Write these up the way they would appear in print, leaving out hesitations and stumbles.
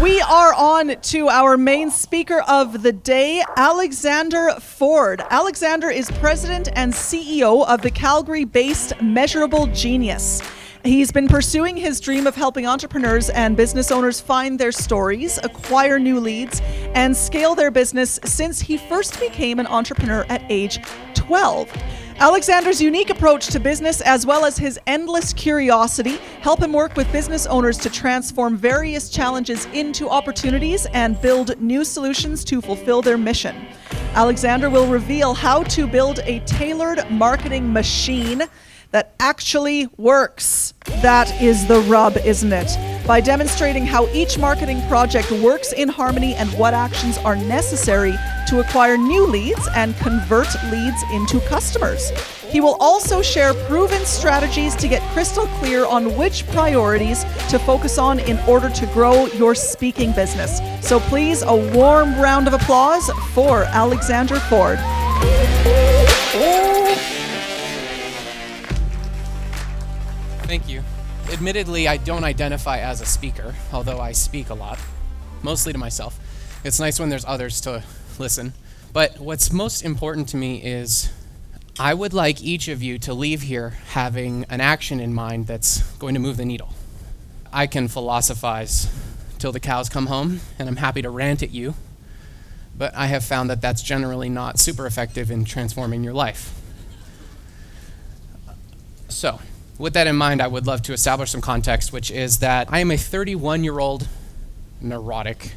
We are on to our main speaker of the day, Alexander Ford. Alexander is president and CEO of the Calgary-based Measurable Genius. He's been pursuing his dream of helping entrepreneurs and business owners find their stories, acquire new leads, and scale their business since he first became an entrepreneur at age 12. Alexander's unique approach to business, as well as his endless curiosity, help him work with business owners to transform various challenges into opportunities and build new solutions to fulfill their mission. Alexander will reveal how to build a tailored marketing machine that actually works. That is the rub, isn't it? By demonstrating how each marketing project works in harmony and what actions are necessary to acquire new leads and convert leads into customers. He will also share proven strategies to get crystal clear on which priorities to focus on in order to grow your speaking business. So please, a warm round of applause for Alexander Ford. Thank you. Admittedly, I don't identify as a speaker, although I speak a lot, mostly to myself. It's nice when there's others to listen. But what's most important to me is I would like each of you to leave here having an action in mind that's going to move the needle. I can philosophize till the cows come home, and I'm happy to rant at you, but I have found that that's generally not super effective in transforming your life. So, with that in mind, I would love to establish some context, which is that I am a 31-year-old neurotic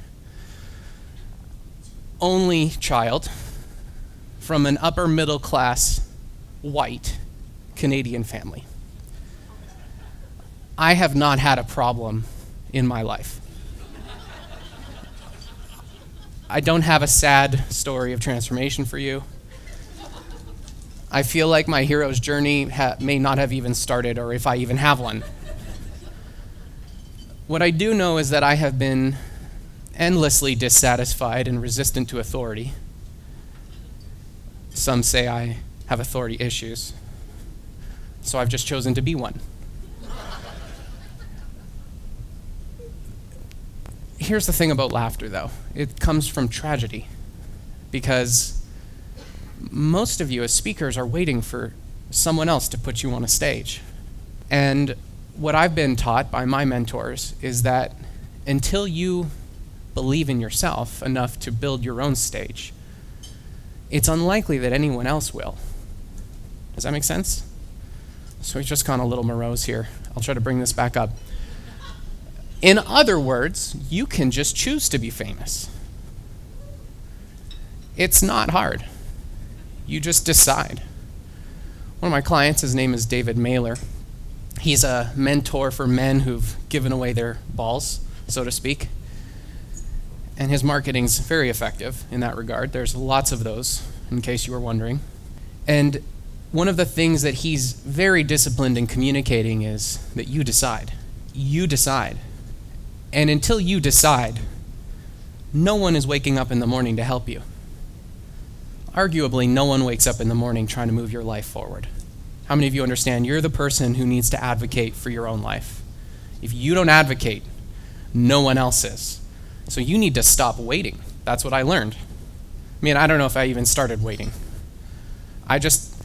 only child from an upper middle class white Canadian family. I have not had a problem in my life. I don't have a sad story of transformation for you. I feel like my hero's journey may not have even started, or if I even have one. What I do know is that I have been endlessly dissatisfied and resistant to authority. Some say I have authority issues, so I've just chosen to be one. Here's the thing about laughter, though. It comes from tragedy, because most of you as speakers are waiting for someone else to put you on a stage. And what I've been taught by my mentors is that until you believe in yourself enough to build your own stage, it's unlikely that anyone else will. Does that make sense? So we've just gone a little morose here. I'll try to bring this back up. In other words, you can just choose to be famous. It's not hard. You just decide. One of my clients, his name is David Mailer. He's a mentor for men who've given away their balls, so to speak. And his marketing's very effective in that regard. There's lots of those, in case you were wondering. And one of the things that he's very disciplined in communicating is that you decide. You decide. And until you decide, no one is waking up in the morning to help you. Arguably, no one wakes up in the morning trying to move your life forward. How many of you understand you're the person who needs to advocate for your own life? If you don't advocate, no one else is. So you need to stop waiting. That's what I learned. I mean, I don't know if I even started waiting. I just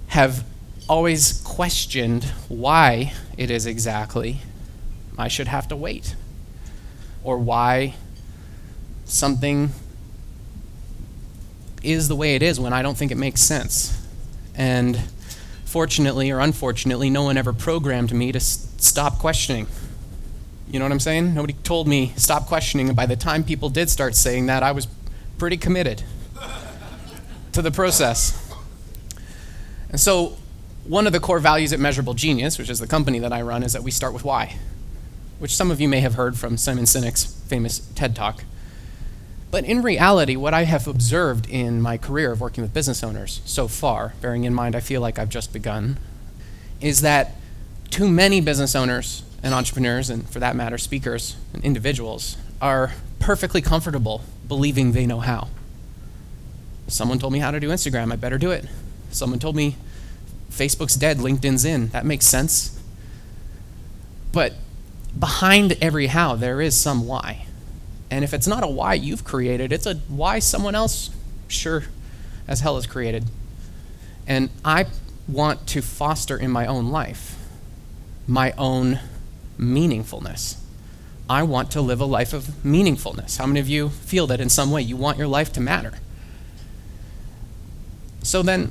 have always questioned why it is exactly I should have to wait, or why something is the way it is when I don't think it makes sense. And fortunately or unfortunately, no one ever programmed me to stop questioning. You know what I'm saying? Nobody told me stop questioning, and by the time people did start saying that, I was pretty committed to the process. And so one of the core values at Measurable Genius, which is the company that I run, is that we start with why, which some of you may have heard from Simon Sinek's famous TED Talk. But in reality, what I have observed in my career of working with business owners so far, bearing in mind I feel like I've just begun, is that too many business owners and entrepreneurs, and for that matter, speakers and individuals, are perfectly comfortable believing they know how. Someone told me how to do Instagram, I better do it. Someone told me Facebook's dead, LinkedIn's in. That makes sense. But behind every how, there is some why. And if it's not a why you've created, it's a why someone else sure as hell has created. And I want to foster in my own life my own meaningfulness. I want to live a life of meaningfulness. How many of you feel that in some way you want your life to matter? So then,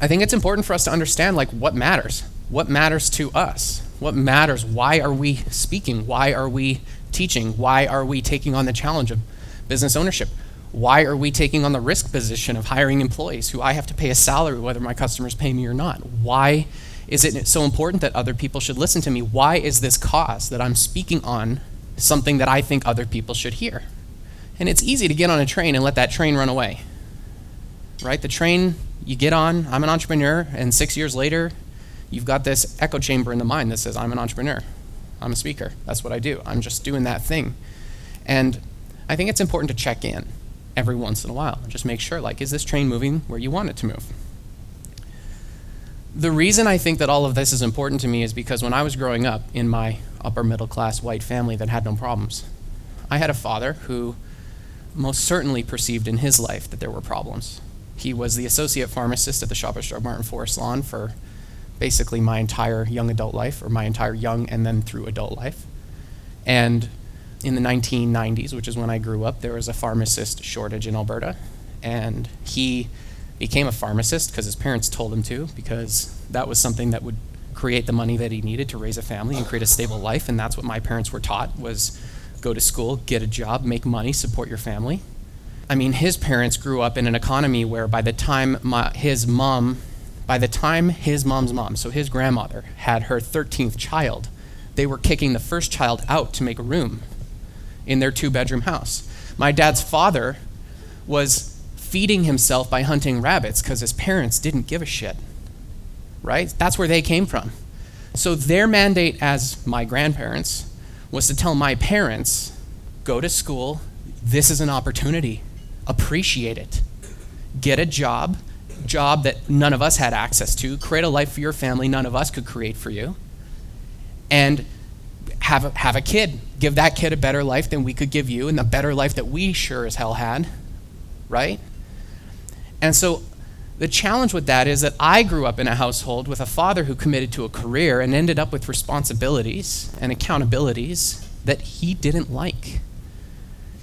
I think it's important for us to understand what matters. What matters to us? What matters? Why are we speaking? Why are we teaching? Why are we taking on the challenge of business ownership? Why are we taking on the risk position of hiring employees who I have to pay a salary whether my customers pay me or not? Why is it so important that other people should listen to me? Why is this cause that I'm speaking on something that I think other people should hear? And it's easy to get on a train and let that train run away, right? The train you get on, I'm an entrepreneur, and 6 years later, you've got this echo chamber in the mind that says, I'm an entrepreneur. I'm a speaker. That's what I do. I'm just doing that thing. And I think it's important to check in every once in a while and just make sure, is this train moving where you want it to move? The reason I think that all of this is important to me is because when I was growing up in my upper middle class white family that had no problems, I had a father who most certainly perceived in his life that there were problems. He was the associate pharmacist at the Shoppers Drug Mart in Forest Lawn for basically my entire young adult life, or my entire young and then through adult life. And in the 1990s, which is when I grew up, there was a pharmacist shortage in Alberta. And he became a pharmacist because his parents told him to, because that was something that would create the money that he needed to raise a family and create a stable life. And that's what my parents were taught, was go to school, get a job, make money, support your family. I mean, his parents grew up in an economy where by the time his mom's mom, so his grandmother, had her 13th child, they were kicking the first child out to make room in their 2-bedroom house. My dad's father was feeding himself by hunting rabbits because his parents didn't give a shit, right? That's where they came from. So their mandate as my grandparents was to tell my parents, go to school, this is an opportunity, appreciate it, get a job that none of us had access to, create a life for your family none of us could create for you, and have a kid. Give that kid a better life than we could give you, and the better life that we sure as hell had, right? And so the challenge with that is that I grew up in a household with a father who committed to a career and ended up with responsibilities and accountabilities that he didn't like.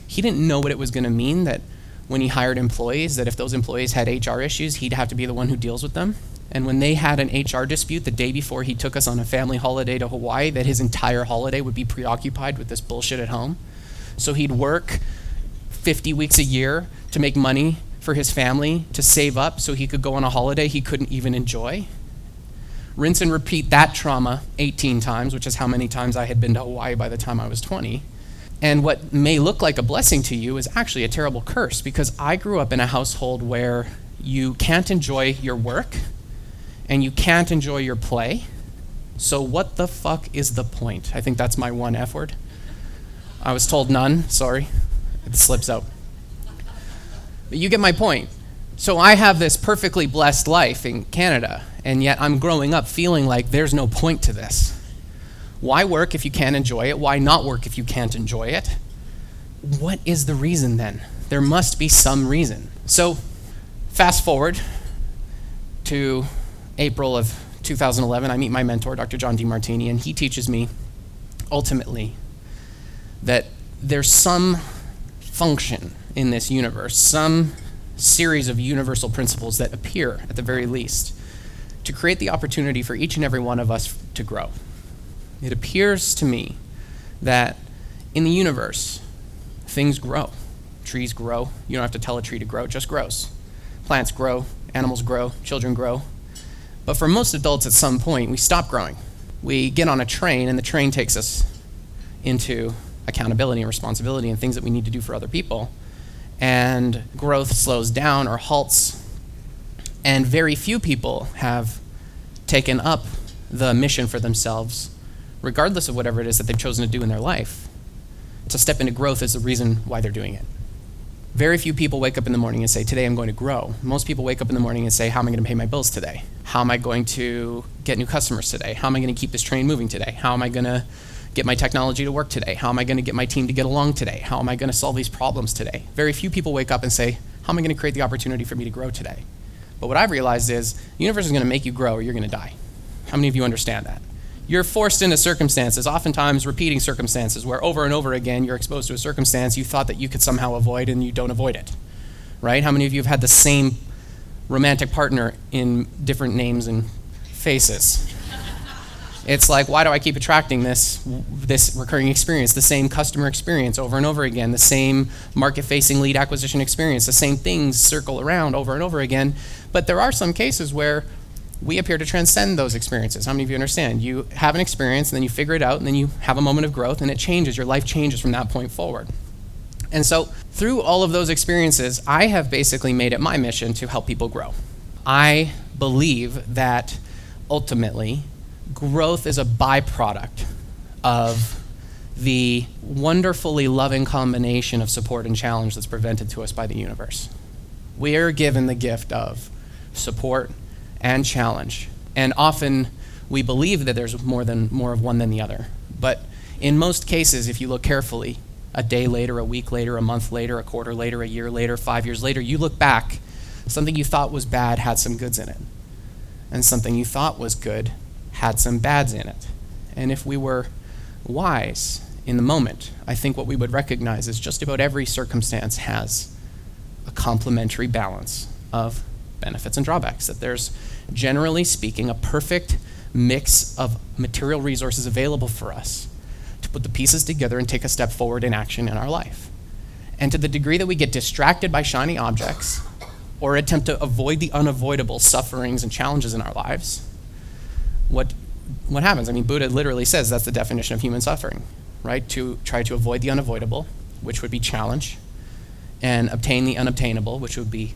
He didn't know what it was going to mean that when he hired employees, that if those employees had HR issues, he'd have to be the one who deals with them. And when they had an HR dispute the day before he took us on a family holiday to Hawaii, that his entire holiday would be preoccupied with this bullshit at home. So he'd work 50 weeks a year to make money for his family, to save up so he could go on a holiday he couldn't even enjoy. Rinse and repeat that trauma 18 times, which is how many times I had been to Hawaii by the time I was 20. And what may look like a blessing to you is actually a terrible curse, because I grew up in a household where you can't enjoy your work and you can't enjoy your play. So what the fuck is the point? I think that's my one F word. I was told none, sorry. It slips out. But you get my point. So I have this perfectly blessed life in Canada, and yet I'm growing up feeling like there's no point to this. Why work if you can't enjoy it? Why not work if you can't enjoy it? What is the reason then? There must be some reason. So fast forward to April of 2011, I meet my mentor, Dr. John DeMartini, and he teaches me ultimately that there's some function in this universe, some series of universal principles that appear, at the very least, to create the opportunity for each and every one of us to grow. It appears to me that in the universe, things grow. Trees grow. You don't have to tell a tree to grow, it just grows. Plants grow, animals grow, children grow. But for most adults, at some point, we stop growing. We get on a train, and the train takes us into accountability and responsibility and things that we need to do for other people. And growth slows down or halts. And very few people have taken up the mission for themselves, regardless of whatever it is that they've chosen to do in their life. To step into growth is the reason why they're doing it. Very few people wake up in the morning and say, today I'm going to grow. Most people wake up in the morning and say, how am I going to pay my bills today? How am I going to get new customers today? How am I going to keep this train moving today? How am I going to get my technology to work today? How am I going to get my team to get along today? How am I going to solve these problems today? Very few people wake up and say, how am I going to create the opportunity for me to grow today? But what I've realized is the universe is going to make you grow or you're going to die. How many of you understand that? You're forced into circumstances, oftentimes repeating circumstances, where over and over again you're exposed to a circumstance you thought that you could somehow avoid and you don't avoid it, right? How many of you have had the same romantic partner in different names and faces? It's like, why do I keep attracting this recurring experience, the same customer experience over and over again, the same market-facing lead acquisition experience, the same things circle around over and over again? But there are some cases where we appear to transcend those experiences. How many of you understand? You have an experience, and then you figure it out, and then you have a moment of growth, and it changes. Your life changes from that point forward. And so through all of those experiences, I have basically made it my mission to help people grow. I believe that ultimately, growth is a byproduct of the wonderfully loving combination of support and challenge that's presented to us by the universe. We are given the gift of support and challenge. And often we believe that there's more of one than the other. But in most cases, if you look carefully, a day later, a week later, a month later, a quarter later, a year later, 5 years later, you look back, something you thought was bad had some goods in it. And something you thought was good had some bads in it. And if we were wise in the moment, I think what we would recognize is just about every circumstance has a complementary balance of benefits and drawbacks, that there's, generally speaking, a perfect mix of material resources available for us to put the pieces together and take a step forward in action in our life. And to the degree that we get distracted by shiny objects or attempt to avoid the unavoidable sufferings and challenges in our lives, what happens? I mean, Buddha literally says that's the definition of human suffering, right? To try to avoid the unavoidable, which would be challenge, and obtain the unobtainable, which would be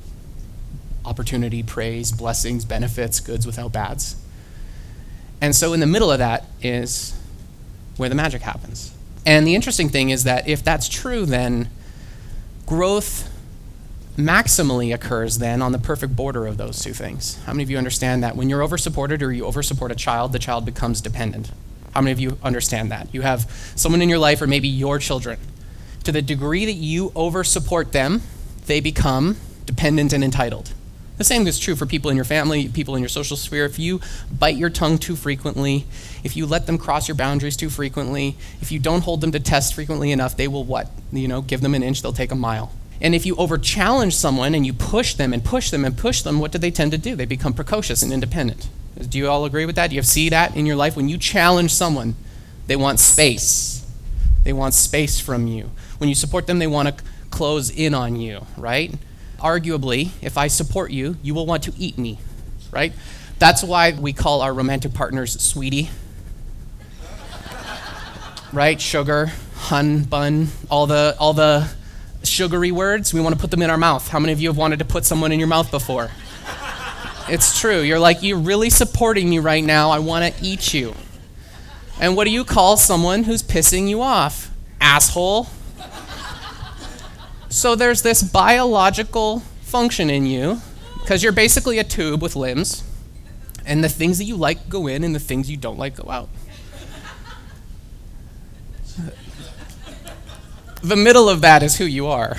opportunity, praise, blessings, benefits, goods without bads. And so in the middle of that is where the magic happens. And the interesting thing is that if that's true, then growth maximally occurs then on the perfect border of those two things. How many of you understand that when you're over-supported or you over-support a child, the child becomes dependent? How many of you understand that? You have someone in your life, or maybe your children. To the degree that you over-support them, they become dependent and entitled. The same is true for people in your family, people in your social sphere. If you bite your tongue too frequently, if you let them cross your boundaries too frequently, if you don't hold them to test frequently enough, they will what? Give them an inch, they'll take a mile. And if you over-challenge someone and you push them and push them and push them, what do they tend to do? They become precocious and independent. Do you all agree with that? Do you see that in your life? When you challenge someone, they want space. They want space from you. When you support them, they want to close in on you, right? Arguably, if I support you, you will want to eat me, right? That's why we call our romantic partners sweetie, right? Sugar, hun, bun, all the sugary words, we want to put them in our mouth. How many of you have wanted to put someone in your mouth before? It's true. You're like, you're really supporting me right now. I want to eat you. And what do you call someone who's pissing you off? Asshole. So there's this biological function in you, because you're basically a tube with limbs, and the things that you like go in and the things you don't like go out. The middle of that is who you are,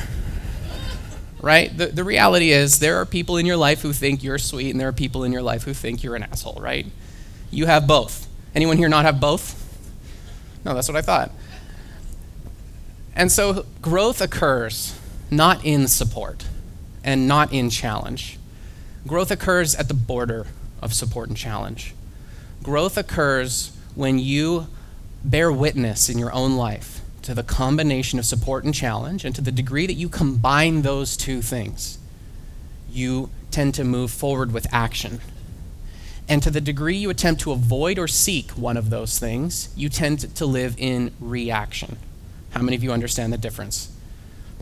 right? The reality is there are people in your life who think you're sweet, and there are people in your life who think you're an asshole, right? You have both. Anyone here not have both? No, that's what I thought. And so growth occurs not in support and not in challenge. Growth occurs at the border of support and challenge. Growth occurs when you bear witness in your own life to the combination of support and challenge, and to the degree that you combine those two things, you tend to move forward with action. And to the degree you attempt to avoid or seek one of those things, you tend to live in reaction. How many of you understand the difference?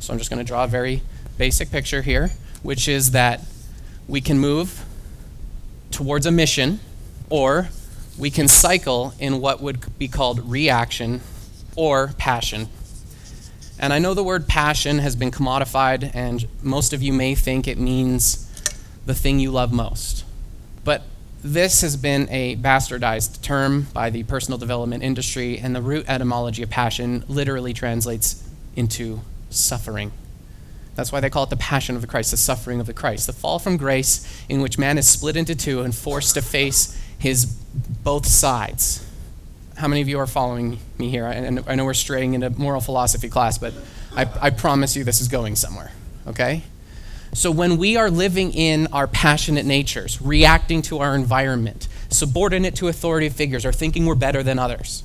So I'm just going to draw a very basic picture here, which is that we can move towards a mission, or we can cycle in what would be called reaction or passion. And I know the word passion has been commodified, and most of you may think it means the thing you love most. But This has been a bastardized term by the personal development industry, and the root etymology of passion literally translates into suffering. That's why they call it the passion of the Christ, the suffering of the Christ, the fall from grace in which man is split into two and forced to face his both sides. How many of you are following me here? I know we're straying into moral philosophy class, but I promise you this is going somewhere, okay? So when we are living in our passionate natures, reacting to our environment, subordinate to authoritative figures, or thinking we're better than others,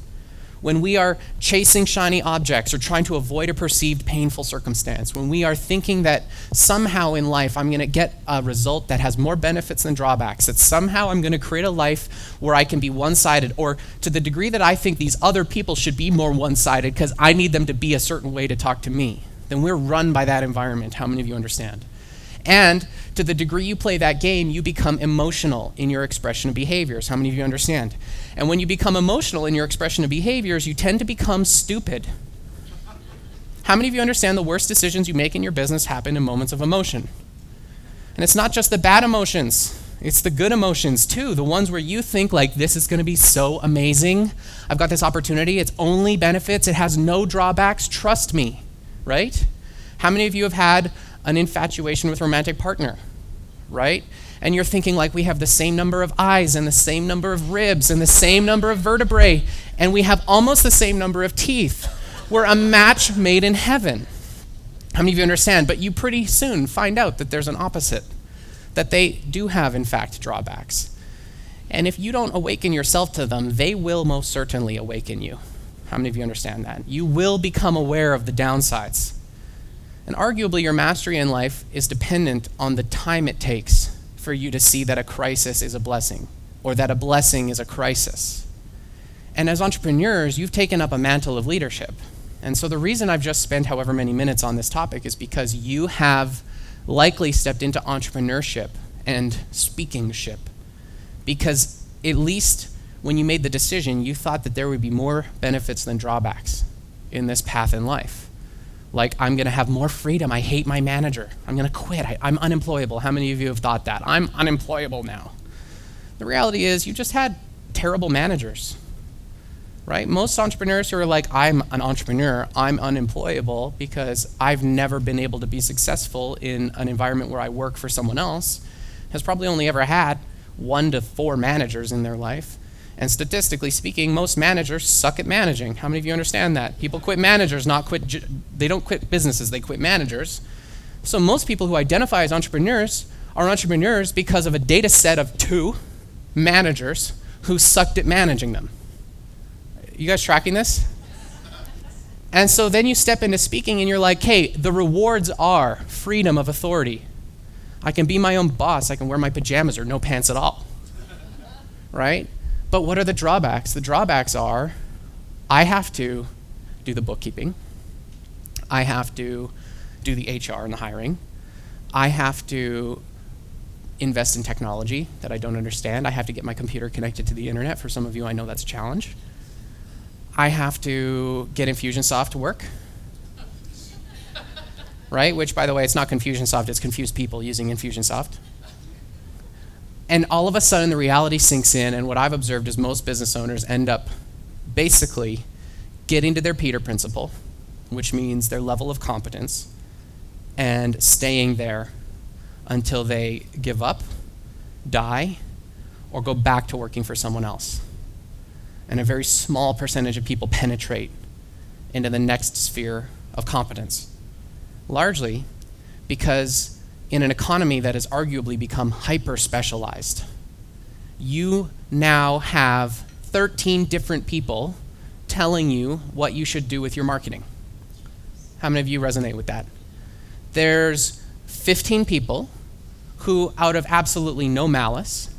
when we are chasing shiny objects or trying to avoid a perceived painful circumstance, when we are thinking that somehow in life I'm going to get a result that has more benefits than drawbacks, that somehow I'm going to create a life where I can be one-sided, or to the degree that I think these other people should be more one-sided because I need them to be a certain way to talk to me, then we're run by that environment. How many of you understand? And to the degree you play that game, you become emotional in your expression of behaviors. How many of you understand? And when you become emotional in your expression of behaviors, you tend to become stupid. How many of you understand the worst decisions you make in your business happen in moments of emotion? And it's not just the bad emotions. It's the good emotions too, the ones where you think like, this is going to be so amazing. I've got this opportunity. It's only benefits. It has no drawbacks. Trust me, right? How many of you have had an infatuation with a romantic partner, right? And you're thinking like, we have the same number of eyes and the same number of ribs and the same number of vertebrae, and we have almost the same number of teeth. We're a match made in heaven. How many of you understand? But you pretty soon find out that there's an opposite, that they do have, in fact, drawbacks. And if you don't awaken yourself to them, they will most certainly awaken you. How many of you understand that? You will become aware of the downsides. And arguably, your mastery in life is dependent on the time it takes for you to see that a crisis is a blessing, or that a blessing is a crisis. And as entrepreneurs, you've taken up a mantle of leadership. And so the reason I've just spent however many minutes on this topic is because you have likely stepped into entrepreneurship and speakingship. Because at least when you made the decision, you thought that there would be more benefits than drawbacks in this path in life. Like, I'm going to have more freedom. I hate my manager. I'm going to quit. I'm unemployable. How many of you have thought that? I'm unemployable now. The reality is you just had terrible managers, right? Most entrepreneurs who are like, I'm an entrepreneur, I'm unemployable because I've never been able to be successful in an environment where I work for someone else, has probably only ever had 1 to 4 managers in their life. And statistically speaking, most managers suck at managing. How many of you understand that? People quit managers, they don't quit businesses, they quit managers. So most people who identify as entrepreneurs are entrepreneurs because of a data set of 2 managers who sucked at managing them. You guys tracking this? And so then you step into speaking and you're like, hey, the rewards are freedom of authority. I can be my own boss. I can wear my pajamas or no pants at all, right? But what are the drawbacks? The drawbacks are, I have to do the bookkeeping. I have to do the HR and the hiring. I have to invest in technology that I don't understand. I have to get my computer connected to the internet. For some of you, I know that's a challenge. I have to get Infusionsoft to work. Right? Which, by the way, it's not Confusionsoft, it's confused people using Infusionsoft. And all of a sudden, the reality sinks in, and what I've observed is most business owners end up basically getting to their Peter principle, which means their level of competence, and staying there until they give up, die, or go back to working for someone else. And a very small percentage of people penetrate into the next sphere of competence, largely because in an economy that has arguably become hyper-specialized, you now have 13 different people telling you what you should do with your marketing. How many of you resonate with that? There's 15 people who, out of absolutely no malice,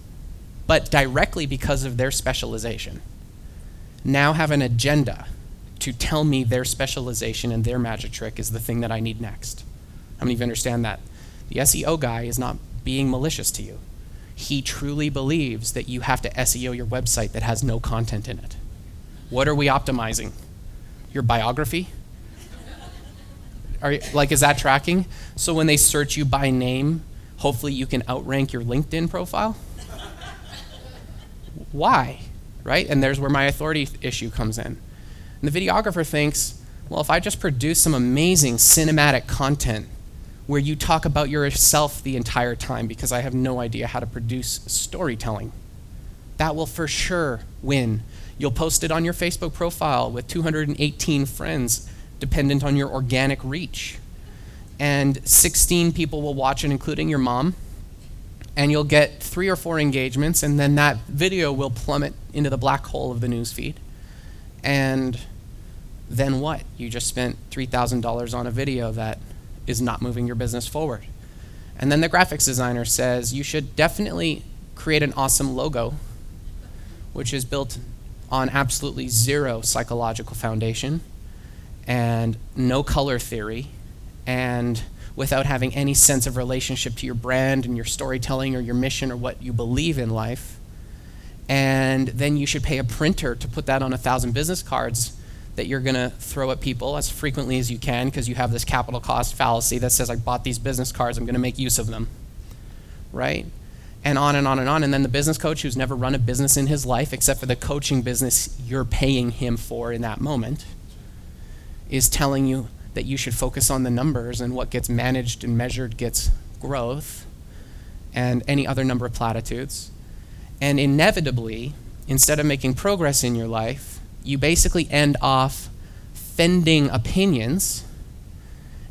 but directly because of their specialization, now have an agenda to tell me their specialization and their magic trick is the thing that I need next. How many of you understand that? The SEO guy is not being malicious to you. He truly believes that you have to SEO your website that has no content in it. What are we optimizing? Your biography? Is that tracking? So when they search you by name, hopefully you can outrank your LinkedIn profile? Why? Right? And there's where my authority issue comes in. And the videographer thinks, well, if I just produce some amazing cinematic content where you talk about yourself the entire time, because I have no idea how to produce storytelling, that will for sure win. You'll post it on your Facebook profile with 218 friends, dependent on your organic reach. And 16 people will watch it, including your mom. And you'll get 3 or 4 engagements, and then that video will plummet into the black hole of the news feed. And then what? You just spent $3,000 on a video that is not moving your business forward. And then the graphics designer says you should definitely create an awesome logo, which is built on absolutely zero psychological foundation and no color theory, and without having any sense of relationship to your brand and your storytelling or your mission or what you believe in life. And then you should pay a printer to put that on 1,000 business cards that you're going to throw at people as frequently as you can, because you have this capital cost fallacy that says, I bought these business cards, I'm going to make use of them, right? And on and on and on. And then the business coach who's never run a business in his life, except for the coaching business you're paying him for in that moment, is telling you that you should focus on the numbers, and what gets managed and measured gets growth, and any other number of platitudes. And inevitably, instead of making progress in your life, you basically end off fending opinions,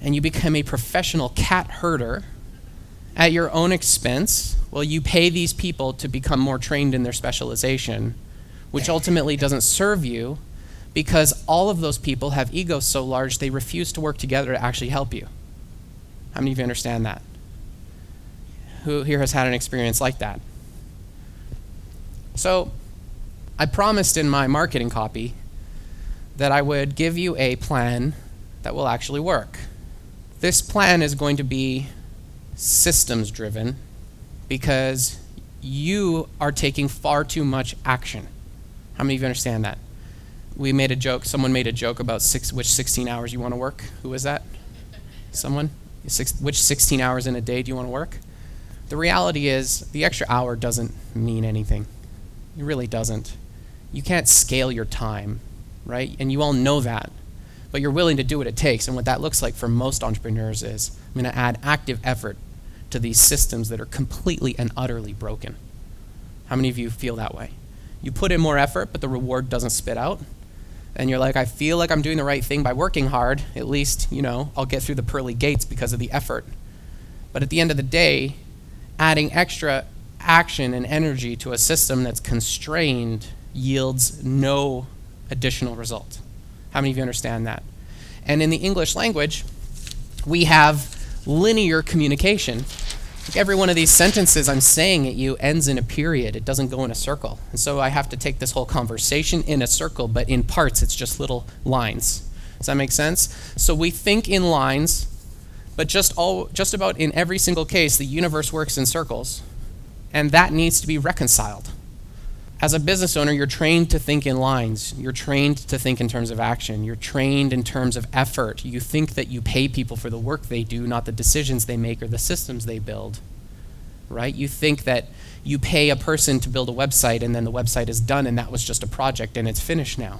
and you become a professional cat herder at your own expense. Well, you pay these people to become more trained in their specialization, which ultimately doesn't serve you, because all of those people have egos so large they refuse to work together to actually help you. How many of you understand that? Who here has had an experience like that? So I promised in my marketing copy that I would give you a plan that will actually work. This plan is going to be systems driven, because you are taking far too much action. How many of you understand that? We made a joke, someone made a joke about which 16 hours you want to work. Who was that? Someone? Which 16 hours in a day do you want to work? The reality is, the extra hour doesn't mean anything. It really doesn't. You can't scale your time, right? And you all know that. But you're willing to do what it takes. And what that looks like for most entrepreneurs is, I'm going to add active effort to these systems that are completely and utterly broken. How many of you feel that way? You put in more effort, but the reward doesn't spit out. And you're like, I feel like I'm doing the right thing by working hard. At least, I'll get through the pearly gates because of the effort. But at the end of the day, adding extra action and energy to a system that's constrained yields no additional result. How many of you understand that? And in the English language, we have linear communication. Like every one of these sentences I'm saying at you ends in a period. It doesn't go in a circle. And so I have to take this whole conversation in a circle, but in parts it's just little lines. Does that make sense? So we think in lines, but just about in every single case, the universe works in circles, and that needs to be reconciled. As a business owner, you're trained to think in lines. You're trained to think in terms of action. You're trained in terms of effort. You think that you pay people for the work they do, not the decisions they make or the systems they build, right? You think that you pay a person to build a website and then the website is done and that was just a project and it's finished now.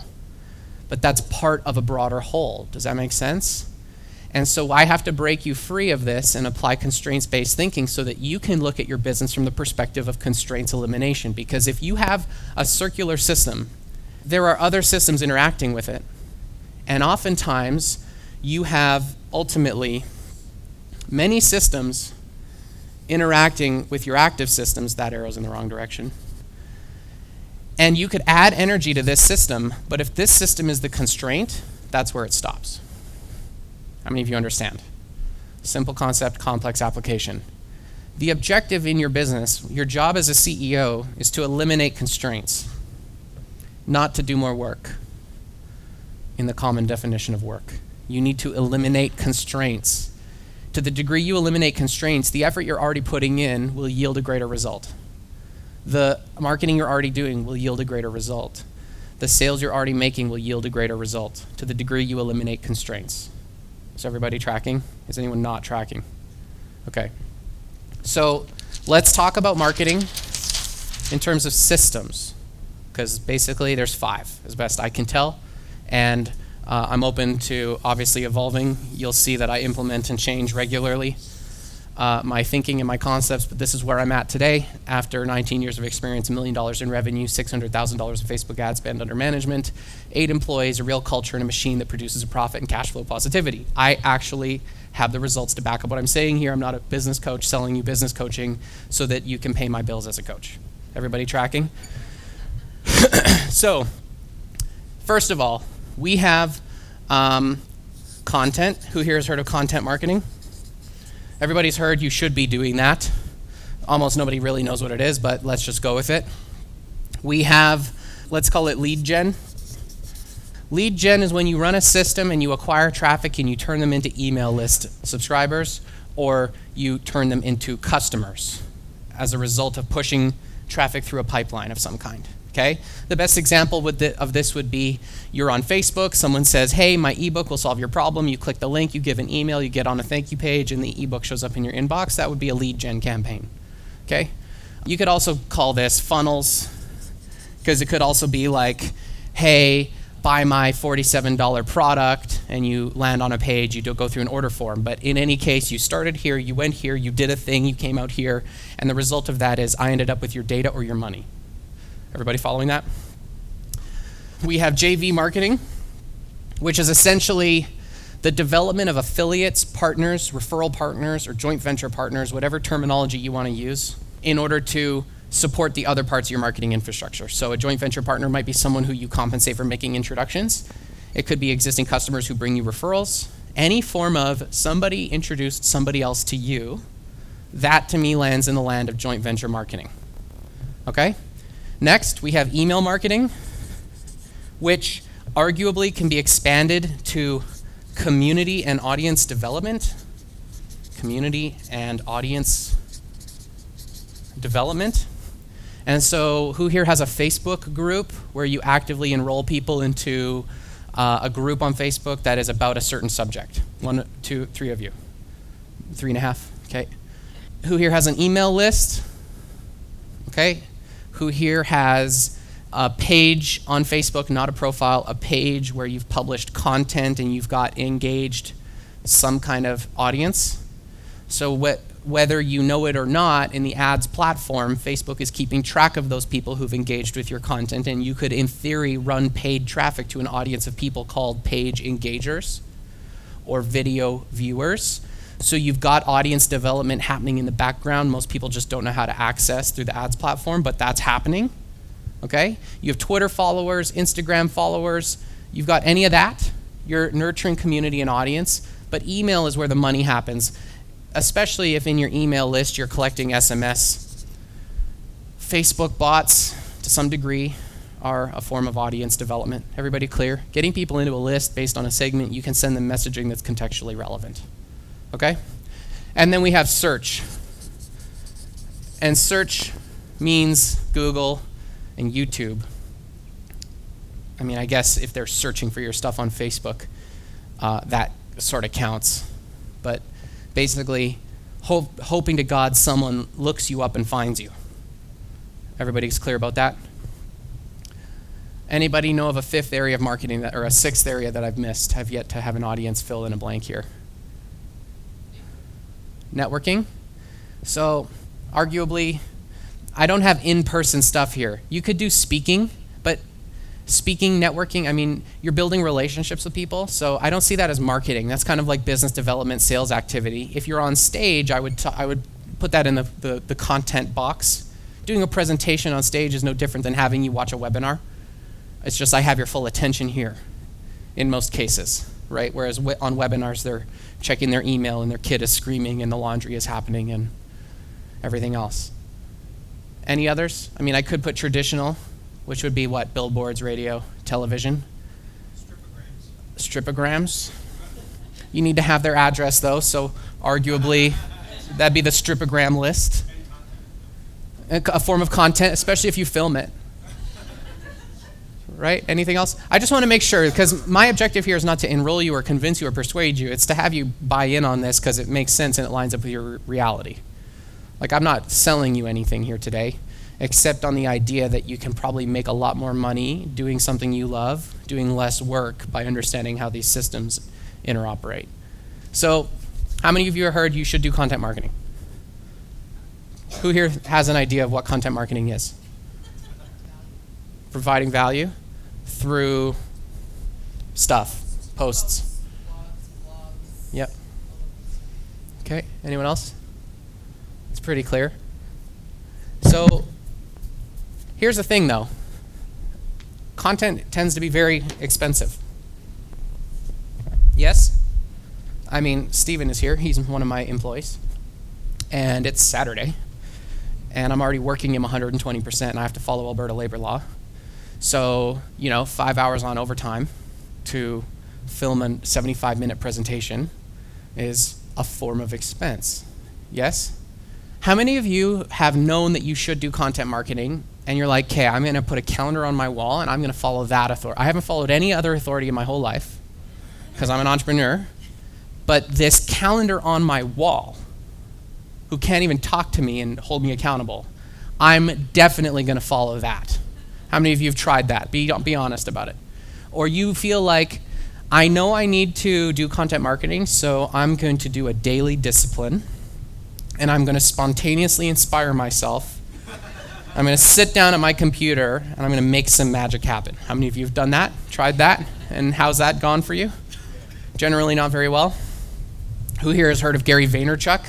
But that's part of a broader whole. Does that make sense? And so I have to break you free of this and apply constraints-based thinking so that you can look at your business from the perspective of constraints elimination. Because if you have a circular system, there are other systems interacting with it. And oftentimes, you have ultimately many systems interacting with your active systems. That arrow's in the wrong direction. And you could add energy to this system, but if this system is the constraint, that's where it stops. How many of you understand? Simple concept, complex application. The objective in your business, your job as a CEO, is to eliminate constraints, not to do more work in the common definition of work. You need to eliminate constraints. To the degree you eliminate constraints, the effort you're already putting in will yield a greater result. The marketing you're already doing will yield a greater result. The sales you're already making will yield a greater result to the degree you eliminate constraints. Is everybody tracking? Is anyone not tracking? Okay. So let's talk about marketing in terms of systems. because basically there's 5, as best I can tell. And I'm open to obviously evolving. You'll see that I implement and change regularly my thinking and my concepts, but this is where I'm at today after 19 years of experience, $1 million in revenue, $600,000 of Facebook ad spend under management, 8 employees, a real culture, and a machine that produces a profit and cash flow positivity. I actually have the results to back up what I'm saying here. I'm not a business coach selling you business coaching so that you can pay my bills as a coach. Everybody tracking? So, first of all, we have content. Who here has heard of content marketing? Everybody's heard you should be doing that. Almost nobody really knows what it is, but let's just go with it. We have, let's call it lead gen. Lead gen is when you run a system and you acquire traffic and you turn them into email list subscribers, or you turn them into customers as a result of pushing traffic through a pipeline of some kind. Okay? The best example of this would be you're on Facebook, someone says, hey, my ebook will solve your problem. You click the link, you give an email, you get on a thank you page, and the ebook shows up in your inbox. That would be a lead gen campaign. Okay? You could also call this funnels, because it could also be like, hey, buy my $47 product, and you land on a page, you go through an order form. But in any case, you started here, you went here, you did a thing, you came out here, and the result of that is I ended up with your data or your money. Everybody following that? We have JV marketing, which is essentially the development of affiliates, partners, referral partners, or joint venture partners, whatever terminology you want to use, in order to support the other parts of your marketing infrastructure. So a joint venture partner might be someone who you compensate for making introductions. It could be existing customers who bring you referrals. Any form of somebody introduced somebody else to you, that to me lands in the land of joint venture marketing. Okay? Next, we have email marketing, which arguably can be expanded to community and audience development. Community and audience development. And so who here has a Facebook group where you actively enroll people into a group on Facebook that is about a certain subject? 1, 2, 3 of you. 3.5, okay. Who here has an email list? Okay. Who here has a page on Facebook, not a profile, a page where you've published content and you've got engaged some kind of audience? So whether you know it or not, in the ads platform, Facebook is keeping track of those people who've engaged with your content, and you could, in theory, run paid traffic to an audience of people called page engagers or video viewers. So you've got audience development happening in the background. Most people just don't know how to access through the ads platform, but that's happening. Okay? You have Twitter followers, Instagram followers. You've got any of that. You're nurturing community and audience, but email is where the money happens, especially if in your email list you're collecting SMS. Facebook bots, to some degree, are a form of audience development. Everybody clear? Getting people into a list based on a segment, you can send them messaging that's contextually relevant. Okay? And then we have search. And search means Google and YouTube. I mean, I guess if they're searching for your stuff on Facebook, that sort of counts. But basically, hoping to God someone looks you up and finds you. Everybody's clear about that? Anybody know of a 5th area of marketing or a 6th area that I've missed? Have yet to have an audience fill in a blank here. Networking. So arguably, I don't have in-person stuff here. You could do speaking, but speaking, networking, I mean, you're building relationships with people, so I don't see that as marketing. That's kind of like business development, sales activity. If you're on stage, I would put that in the content box. Doing a presentation on stage is no different than having you watch a webinar. It's just I have your full attention here in most cases, right? Whereas on webinars, they're checking their email and their kid is screaming and the laundry is happening and everything else. Any others? I mean, I could put traditional, which would be what? Billboards, radio, television? Stripograms. You need to have their address though, so arguably that'd be the stripogram list. A form of content, especially if you film it. Right? Anything else? I just want to make sure, because my objective here is not to enroll you or convince you or persuade you. It's to have you buy in on this because it makes sense and it lines up with your reality. Like, I'm not selling you anything here today. except on the idea that you can probably make a lot more money doing something you love, doing less work by understanding how these systems interoperate. So, how many of you have heard you should do content marketing? Who here has an idea of what content marketing is? Providing value through stuff, posts. Yep. Okay, anyone else? It's pretty clear. So, here's the thing though. Content tends to be very expensive. Yes? I mean, Steven is here. He's one of my employees. And it's Saturday. And I'm already working him 120%, and I have to follow Alberta labor law. So, 5 hours on overtime to film a 75-minute presentation is a form of expense. Yes? How many of you have known that you should do content marketing, and you're like, okay, I'm going to put a calendar on my wall, and I'm going to follow that authority. I haven't followed any other authority in my whole life, because I'm an entrepreneur, but this calendar on my wall, who can't even talk to me and hold me accountable, I'm definitely going to follow that. How many of you have tried that? Be honest about it. Or you feel like, I know I need to do content marketing, so I'm going to do a daily discipline, and I'm going to spontaneously inspire myself. I'm going to sit down at my computer, and I'm going to make some magic happen. How many of you have done that, tried that, and how's that gone for you? Generally not very well. Who here has heard of Gary Vaynerchuk?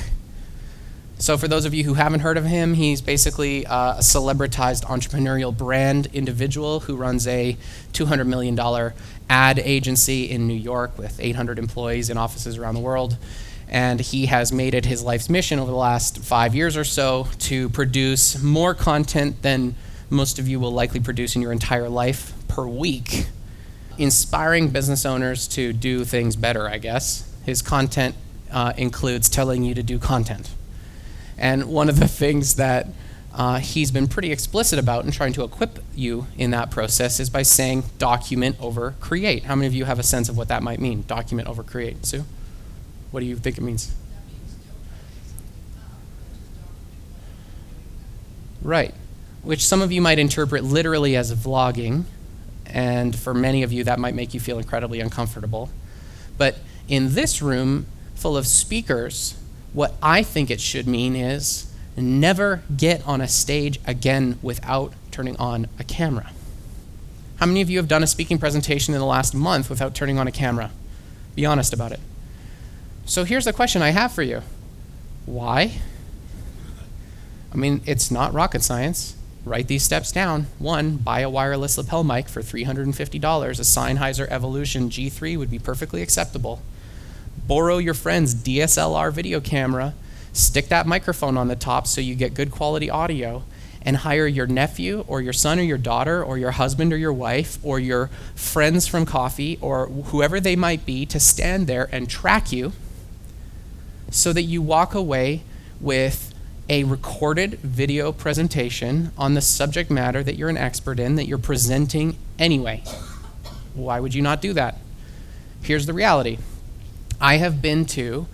So for those of you who haven't heard of him, he's basically a celebritized entrepreneurial brand individual who runs a $200 million ad agency in New York with 800 employees in offices around the world. And he has made it his life's mission over the last 5 years or so to produce more content than most of you will likely produce in your entire life per week, inspiring business owners to do things better, I guess. His content includes telling you to do content. And one of the things that he's been pretty explicit about in trying to equip you in that process is by saying document over create. How many of you have a sense of what that might mean? Document over create. Sue? What do you think it means? Right. Which some of you might interpret literally as vlogging, and for many of you that might make you feel incredibly uncomfortable. But in this room full of speakers, what I think it should mean is never get on a stage again without turning on a camera. How many of you have done a speaking presentation in the last month without turning on a camera? Be honest about it. So here's the question I have for you. Why? I mean, it's not rocket science. Write these steps down. 1, buy a wireless lapel mic for $350. A Sennheiser Evolution G3 would be perfectly acceptable. Borrow your friend's DSLR video camera, stick that microphone on the top so you get good quality audio, and hire your nephew or your son or your daughter or your husband or your wife or your friends from coffee or whoever they might be to stand there and track you so that you walk away with a recorded video presentation on the subject matter that you're an expert in, that you're presenting anyway. Why would you not do that? Here's the reality. I have been to,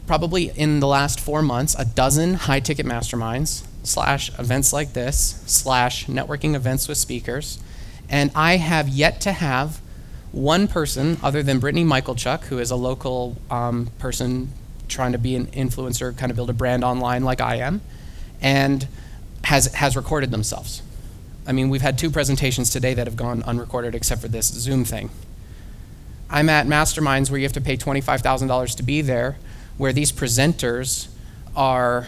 probably in the last 4 months, a dozen high-ticket masterminds / events like this / networking events with speakers, and I have yet to have one person other than Brittany Michaelchuk, who is a local person trying to be an influencer, kind of build a brand online like I am, and has recorded themselves. I mean, we've had 2 presentations today that have gone unrecorded except for this Zoom thing. I'm at masterminds where you have to pay $25,000 to be there, where these presenters are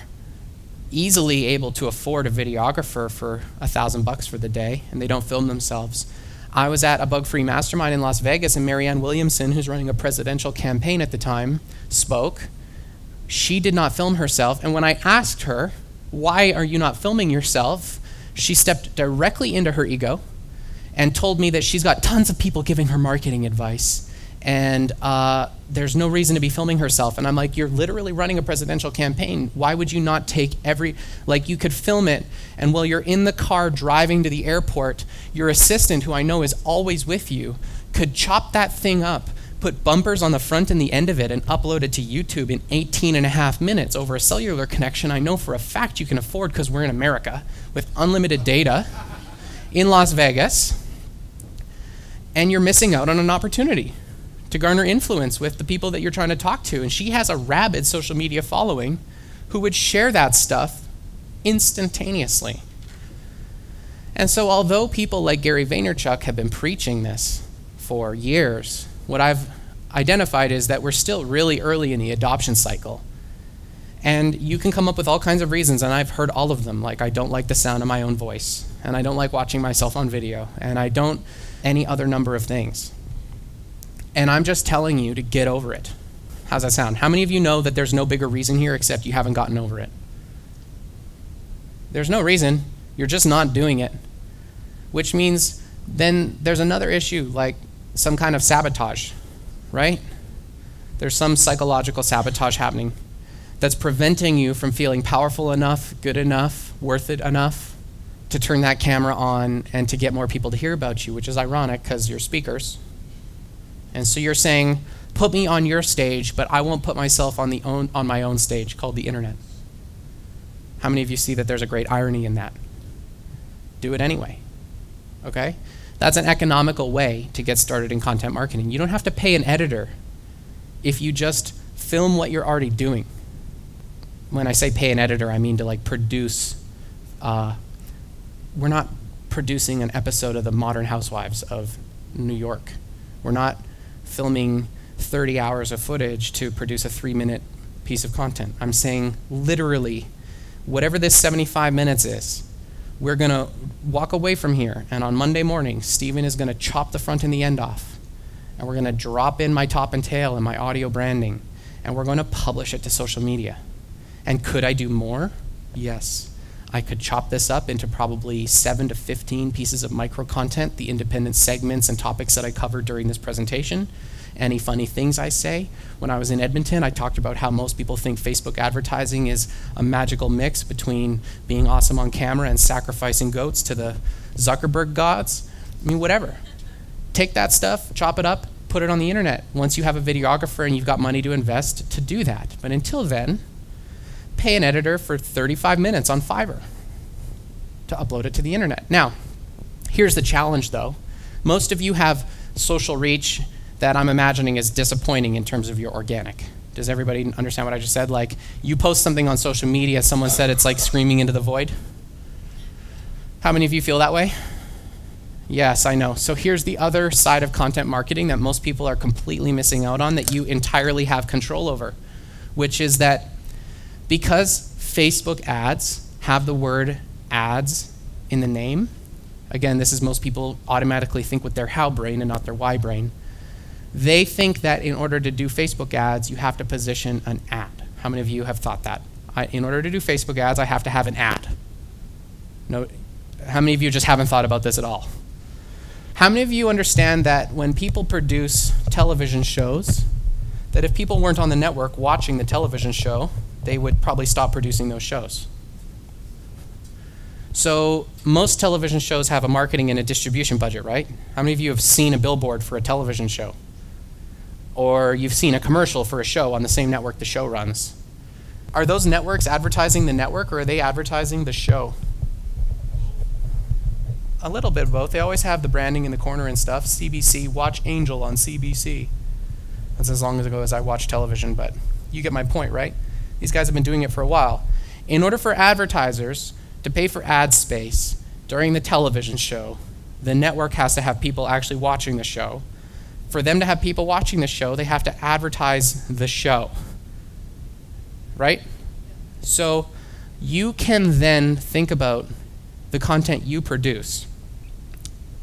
easily able to afford a videographer for $1,000 for the day, and they don't film themselves. I was at a bug-free mastermind in Las Vegas, and Marianne Williamson, who's running a presidential campaign at the time, spoke. She did not film herself, and when I asked her, why are you not filming yourself, she stepped directly into her ego and told me that she's got tons of people giving her marketing advice, and there's no reason to be filming herself. And I'm like, you're literally running a presidential campaign. Why would you not take you could film it, and while you're in the car driving to the airport, your assistant, who I know is always with you, could chop that thing up, put bumpers on the front and the end of it, and upload it to YouTube in 18 and a half minutes over a cellular connection I know for a fact you can afford because we're in America with unlimited data in Las Vegas, and you're missing out on an opportunity to garner influence with the people that you're trying to talk to. And she has a rabid social media following who would share that stuff instantaneously. And so although people like Gary Vaynerchuk have been preaching this for years, what I've identified is that we're still really early in the adoption cycle. And you can come up with all kinds of reasons, and I've heard all of them, like I don't like the sound of my own voice, and I don't like watching myself on video, and I don't any other number of things. And I'm just telling you to get over it. How's that sound? How many of you know that there's no bigger reason here except you haven't gotten over it? There's no reason. You're just not doing it. Which means then there's another issue, like some kind of sabotage, right? There's some psychological sabotage happening that's preventing you from feeling powerful enough, good enough, worth it enough to turn that camera on and to get more people to hear about you, which is ironic because you're speakers. And so you're saying, put me on your stage, but I won't put myself on my own stage called the internet. How many of you see that there's a great irony in that? Do it anyway, okay? That's an economical way to get started in content marketing. You don't have to pay an editor if you just film what you're already doing. When I say pay an editor, I mean to like produce. We're not producing an episode of The Modern Housewives of New York. We're not filming 30 hours of footage to produce a 3-minute piece of content. I'm saying literally, whatever this 75 minutes is, we're going to walk away from here, and on Monday morning, Stephen is going to chop the front and the end off, and we're going to drop in my top and tail and my audio branding, and we're going to publish it to social media. And could I do more? Yes. I could chop this up into probably 7 to 15 pieces of micro content, the independent segments and topics that I covered during this presentation, any funny things I say. When I was in Edmonton, I talked about how most people think Facebook advertising is a magical mix between being awesome on camera and sacrificing goats to the Zuckerberg gods. I mean, whatever. Take that stuff, chop it up, put it on the internet. Once you have a videographer and you've got money to invest to do that. But until then, pay an editor for 35 minutes on Fiverr to upload it to the internet. Now, here's the challenge though. Most of you have social reach that I'm imagining is disappointing in terms of your organic. Does everybody understand what I just said? Like, you post something on social media, someone said it's like screaming into the void. How many of you feel that way? Yes, I know. So here's the other side of content marketing that most people are completely missing out on that you entirely have control over, which is that because Facebook ads have the word ads in the name, again, this is most people automatically think with their how brain and not their why brain. They think that in order to do Facebook ads, you have to position an ad. How many of you have thought that? In order to do Facebook ads, I have to have an ad. No, how many of you just haven't thought about this at all? How many of you understand that when people produce television shows, that if people weren't on the network watching the television show, they would probably stop producing those shows? So most television shows have a marketing and a distribution budget, right? How many of you have seen a billboard for a television show? Or you've seen a commercial for a show on the same network the show runs? Are those networks advertising the network, or are they advertising the show? A little bit of both. They always have the branding in the corner and stuff. CBC, watch Angel on CBC. That's as long ago as I watch television, but you get my point, right? These guys have been doing it for a while. In order for advertisers to pay for ad space during the television show, the network has to have people actually watching the show. For them to have people watching the show, they have to advertise the show, right? So you can then think about the content you produce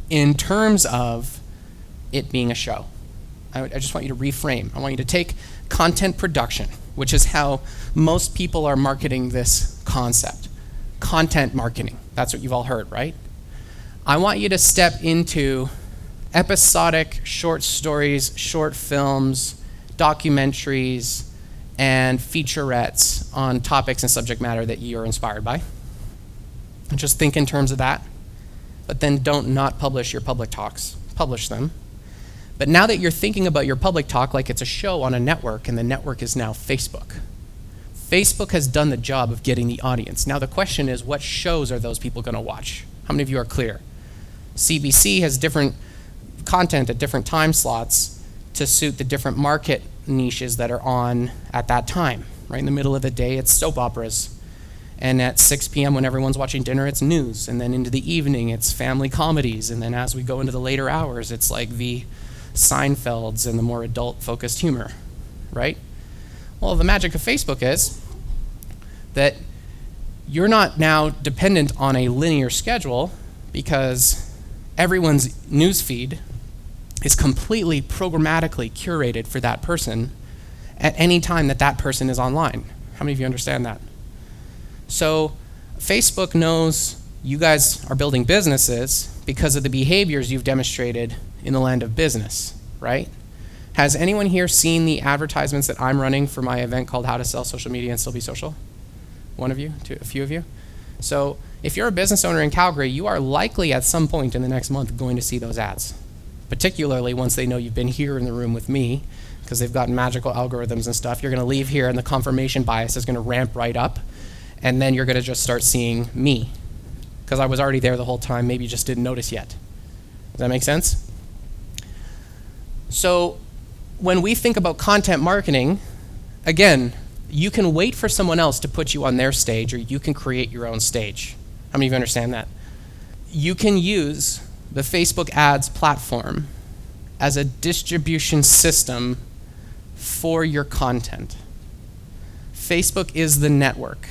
in terms of it being a show. I just want you to reframe. I want you to take content production, which is how most people are marketing this concept. Content marketing. That's what you've all heard, right? I want you to step into episodic short stories, short films, documentaries, and featurettes on topics and subject matter that you're inspired by. And just think in terms of that. But then don't not publish your public talks. Publish them. But now that you're thinking about your public talk like it's a show on a network, and the network is now Facebook. Facebook has done the job of getting the audience. Now the question is, what shows are those people going to watch? How many of you are clear? CBC has different content at different time slots to suit the different market niches that are on at that time. Right in the middle of the day, it's soap operas. And at 6 p.m. when everyone's watching dinner, it's news. And then into the evening, it's family comedies. And then as we go into the later hours, it's like the Seinfelds and the more adult-focused humor, right? Well, the magic of Facebook is that you're not now dependent on a linear schedule, because everyone's news feed is completely programmatically curated for that person at any time that that person is online. How many of you understand that? So Facebook knows you guys are building businesses because of the behaviors you've demonstrated in the land of business, right? Has anyone here seen the advertisements that I'm running for my event called How to Sell Social Media and Still Be Social? One of you? A few of you? So if you're a business owner in Calgary, you are likely at some point in the next month going to see those ads, particularly once they know you've been here in the room with me, because they've got magical algorithms and stuff. You're going to leave here and the confirmation bias is going to ramp right up, and then you're going to just start seeing me, because I was already there the whole time. Maybe you just didn't notice yet. Does that make sense? So when we think about content marketing, again, you can wait for someone else to put you on their stage, or you can create your own stage. How many of you understand that? You can use the Facebook ads platform as a distribution system for your content. Facebook is the network.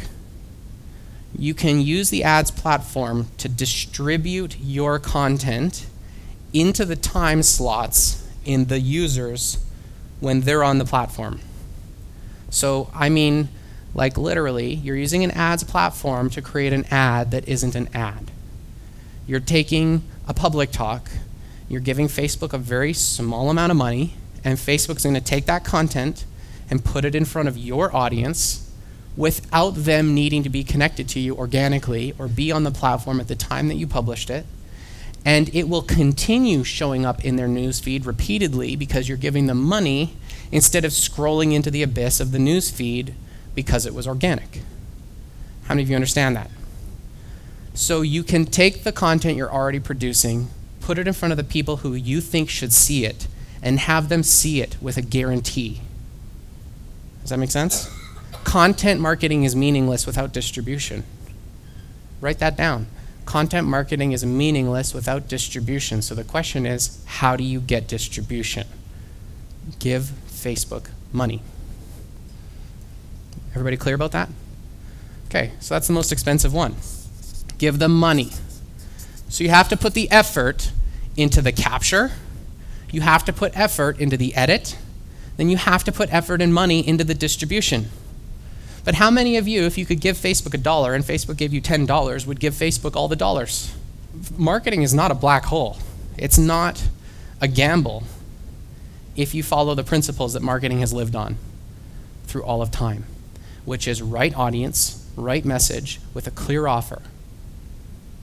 You can use the ads platform to distribute your content into the time slots in the users when they're on the platform. So, I mean, like literally, you're using an ads platform to create an ad that isn't an ad. You're taking a public talk, you're giving Facebook a very small amount of money, and Facebook's going to take that content and put it in front of your audience without them needing to be connected to you organically or be on the platform at the time that you published it. And it will continue showing up in their news feed repeatedly because you're giving them money instead of scrolling into the abyss of the news feed because it was organic. How many of you understand that? So you can take the content you're already producing, put it in front of the people who you think should see it, and have them see it with a guarantee. Does that make sense? Content marketing is meaningless without distribution. Write that down. Content marketing is meaningless without distribution. So the question is, how do you get distribution? Give Facebook money. Everybody clear about that? Okay, so that's the most expensive one. Give them money. So you have to put the effort into the capture, you have to put effort into the edit, then you have to put effort and money into the distribution. But how many of you, if you could give Facebook $1 and Facebook gave you $10, would give Facebook all the dollars? Marketing is not a black hole. It's not a gamble if you follow the principles that marketing has lived on through all of time, which is right audience, right message, with a clear offer.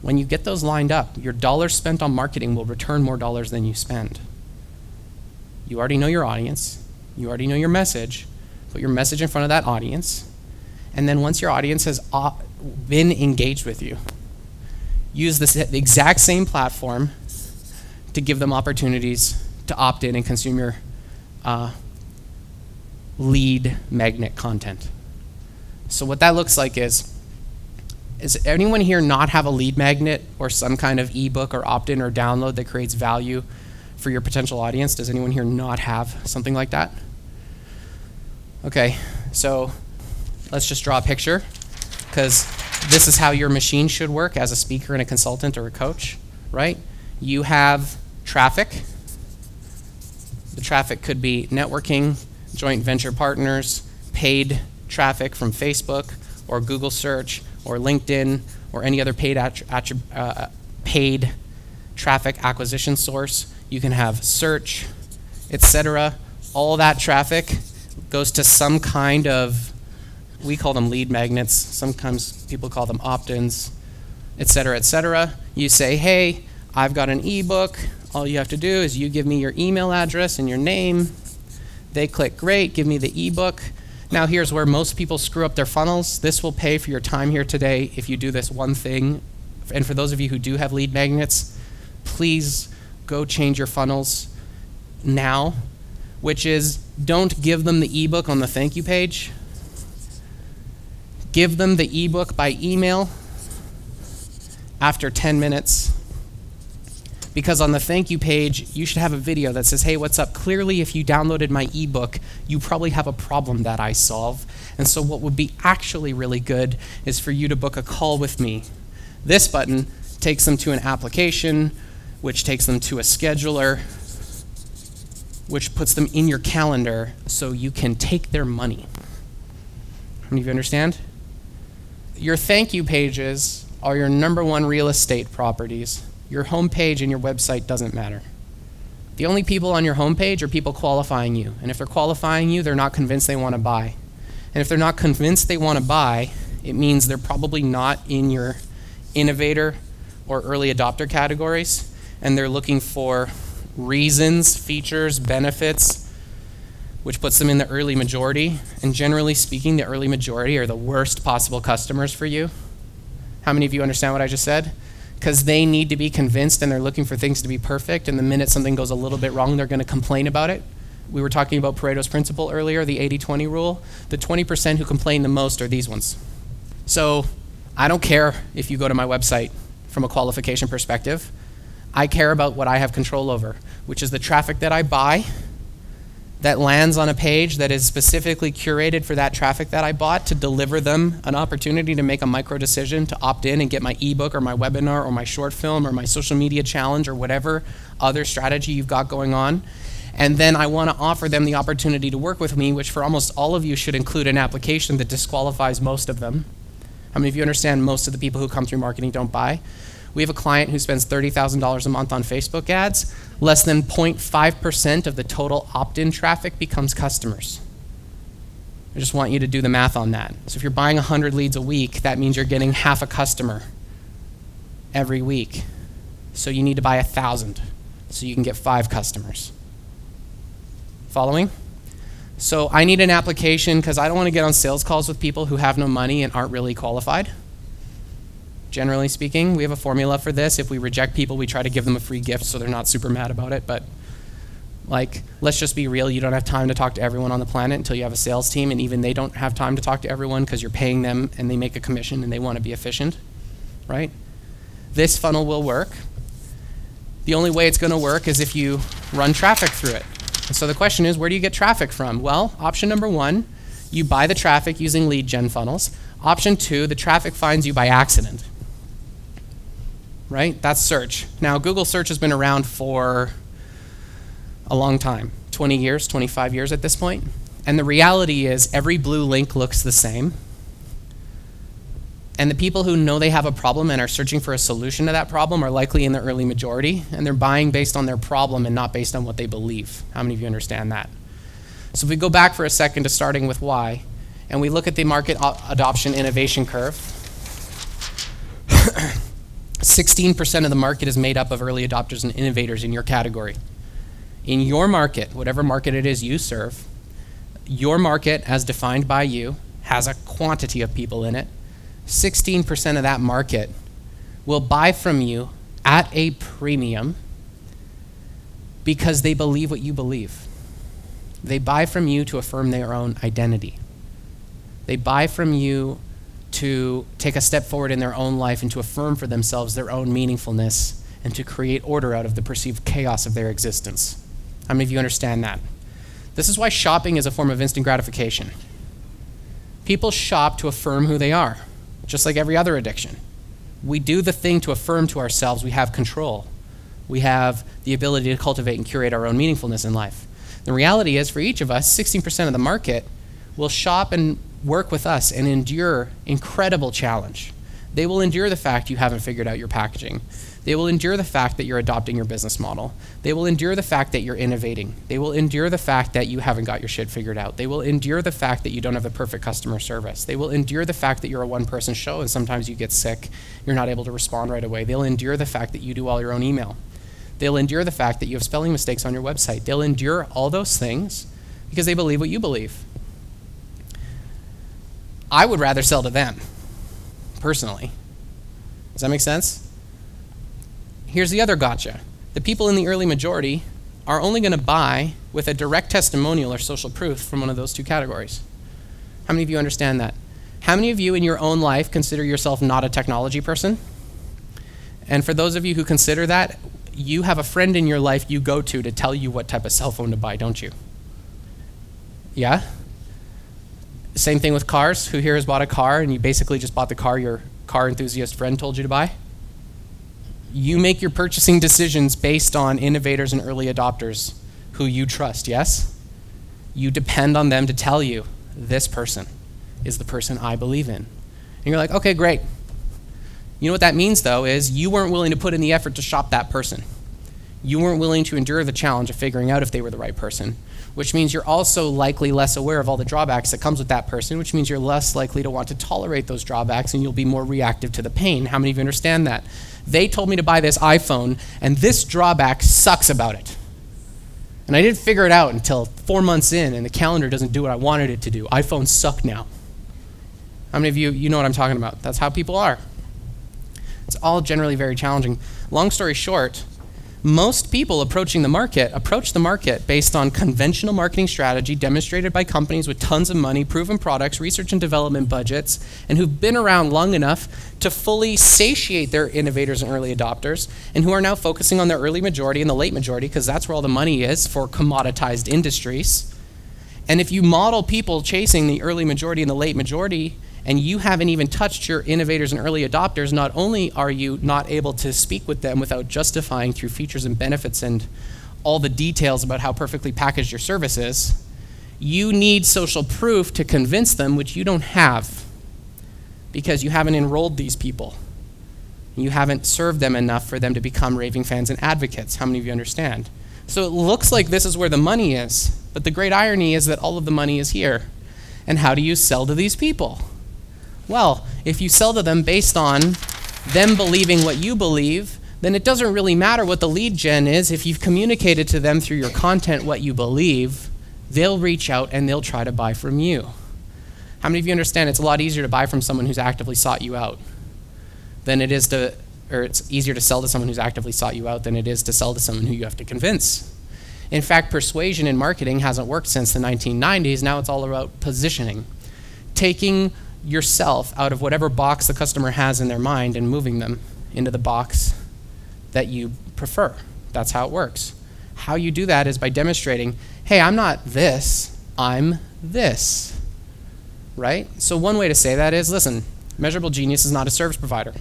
When you get those lined up, your dollars spent on marketing will return more dollars than you spend. You already know your audience. You already know your message. Put your message in front of that audience. And then once your audience has been engaged with you, use the exact same platform to give them opportunities to opt in and consume your lead magnet content. So what that looks like is anyone here not have a lead magnet or some kind of ebook or opt-in or download that creates value for your potential audience? Does anyone here not have something like that? Okay, so let's just draw a picture, because this is how your machine should work as a speaker and a consultant or a coach, right? You have traffic. The traffic could be networking, joint venture partners, paid traffic from Facebook or Google search or LinkedIn or any other paid traffic acquisition source. You can have search, etc. All that traffic goes to some kind of, we call them lead magnets, sometimes people call them opt-ins, etc., etc. You say, hey, I've got an ebook All you have to do is you give me your email address and your name. They click great, give me the ebook. Now here's where most people screw up their funnels. This will pay for your time here today if you do this one thing. And for those of you who do have lead magnets, please go change your funnels now, which is don't give them the ebook on the thank you page. Give them the ebook by email after 10 minutes. Because on the thank you page, you should have a video that says, hey, what's up? Clearly, if you downloaded my ebook, you probably have a problem that I solve. And so what would be actually really good is for you to book a call with me. This button takes them to an application, which takes them to a scheduler, which puts them in your calendar so you can take their money. How many of you understand? Your thank you pages are your number one real estate properties. Your homepage and your website doesn't matter. The only people on your homepage are people qualifying you. And if they're qualifying you, they're not convinced they want to buy. And if they're not convinced they want to buy, it means they're probably not in your innovator or early adopter categories, and they're looking for reasons, features, benefits, which puts them in the early majority. And generally speaking, the early majority are the worst possible customers for you. How many of you understand what I just said? Because they need to be convinced and they're looking for things to be perfect, and the minute something goes a little bit wrong, they're going to complain about it. We were talking about Pareto's principle earlier, the 80-20 rule. The 20% who complain the most are these ones. So I don't care if you go to my website from a qualification perspective. I care about what I have control over, which is the traffic that I buy that lands on a page that is specifically curated for that traffic that I bought to deliver them an opportunity to make a micro decision to opt in and get my ebook or my webinar or my short film or my social media challenge or whatever other strategy you've got going on. And then I want to offer them the opportunity to work with me, which for almost all of you should include an application that disqualifies most of them. How many of you understand most of the people who come through marketing don't buy? We have a client who spends $30,000 a month on Facebook ads. Less than 0.5% of the total opt-in traffic becomes customers. I just want you to do the math on that. So if you're buying 100 leads a week, that means you're getting half a customer every week. So you need to buy 1,000 so you can get 5 customers. Following? So I need an application because I don't want to get on sales calls with people who have no money and aren't really qualified. Generally speaking, we have a formula for this. If we reject people, we try to give them a free gift so they're not super mad about it. But let's just be real. You don't have time to talk to everyone on the planet until you have a sales team, and even they don't have time to talk to everyone because you're paying them and they make a commission and they want to be efficient, right? This funnel will work. The only way it's going to work is if you run traffic through it. So the question is, where do you get traffic from? Well, option number 1, you buy the traffic using lead gen funnels. Option 2, the traffic finds you by accident. Right? That's search. Now, Google search has been around for a long time, 20 years, 25 years at this point. And the reality is every blue link looks the same. And the people who know they have a problem and are searching for a solution to that problem are likely in the early majority, and they're buying based on their problem and not based on what they believe. How many of you understand that? So if we go back for a second to starting with why, and we look at the market adoption innovation curve, 16% of the market is made up of early adopters and innovators in your category. In your market, whatever market it is you serve, your market, as defined by you, has a quantity of people in it. 16% of that market will buy from you at a premium because they believe what you believe. They buy from you to affirm their own identity. They buy from you to take a step forward in their own life and to affirm for themselves their own meaningfulness and to create order out of the perceived chaos of their existence. How many of you understand that? This is why shopping is a form of instant gratification. People shop to affirm who they are, just like every other addiction. We do the thing to affirm to ourselves we have control. We have the ability to cultivate and curate our own meaningfulness in life. The reality is, for each of us, 16% of the market will shop and work with us and endure incredible challenge. They will endure the fact you haven't figured out your packaging. They will endure the fact that you're adopting your business model. They will endure the fact that you're innovating. They will endure the fact that you haven't got your shit figured out. They will endure the fact that you don't have the perfect customer service. They will endure the fact that you're a one-person show and sometimes you get sick, you're not able to respond right away. They'll endure the fact that you do all your own email. They'll endure the fact that you have spelling mistakes on your website. They'll endure all those things because they believe what you believe. I would rather sell to them, personally. Does that make sense? Here's the other gotcha. The people in the early majority are only going to buy with a direct testimonial or social proof from one of those two categories. How many of you understand that? How many of you in your own life consider yourself not a technology person? And for those of you who consider that, you have a friend in your life you go to tell you what type of cell phone to buy, don't you? Yeah? Same thing with cars. Who here has bought a car and you basically just bought the car your car enthusiast friend told you to buy? You make your purchasing decisions based on innovators and early adopters who you trust, yes? You depend on them to tell you, this person is the person I believe in. And you're like, okay, great. You know what that means, though, is you weren't willing to put in the effort to shop that person. You weren't willing to endure the challenge of figuring out if they were the right person, which means you're also likely less aware of all the drawbacks that comes with that person, which means you're less likely to want to tolerate those drawbacks and you'll be more reactive to the pain. How many of you understand that? They told me to buy this iPhone and this drawback sucks about it. And I didn't figure it out until 4 months in and the calendar doesn't do what I wanted it to do. iPhones suck now. How many of you know what I'm talking about? That's how people are. It's all generally very challenging. Long story short, most people approach the market based on conventional marketing strategy demonstrated by companies with tons of money, proven products, research and development budgets, and who've been around long enough to fully satiate their innovators and early adopters, and who are now focusing on the early majority and the late majority because that's where all the money is for commoditized industries. And if you model people chasing the early majority and the late majority, and you haven't even touched your innovators and early adopters, not only are you not able to speak with them without justifying through features and benefits and all the details about how perfectly packaged your service is, you need social proof to convince them, which you don't have because you haven't enrolled these people. You haven't served them enough for them to become raving fans and advocates. How many of you understand? So it looks like this is where the money is, but the great irony is that all of the money is here. And how do you sell to these people? Well, if you sell to them based on them believing what you believe, then it doesn't really matter what the lead gen is. If you've communicated to them through your content what you believe, they'll reach out and they'll try to buy from you. How many of you understand it's a lot easier to buy from someone who's actively sought you out than it is to, or it's easier to sell to someone who's actively sought you out than it is to sell to someone who you have to convince? In fact, persuasion in marketing hasn't worked since the 1990s. Now it's all about positioning. Taking yourself out of whatever box the customer has in their mind and moving them into the box that you prefer. That's how it works. How you do that is by demonstrating, hey, I'm not this, I'm this, right? So one way to say that is, listen, Measurable Genius is not a service provider.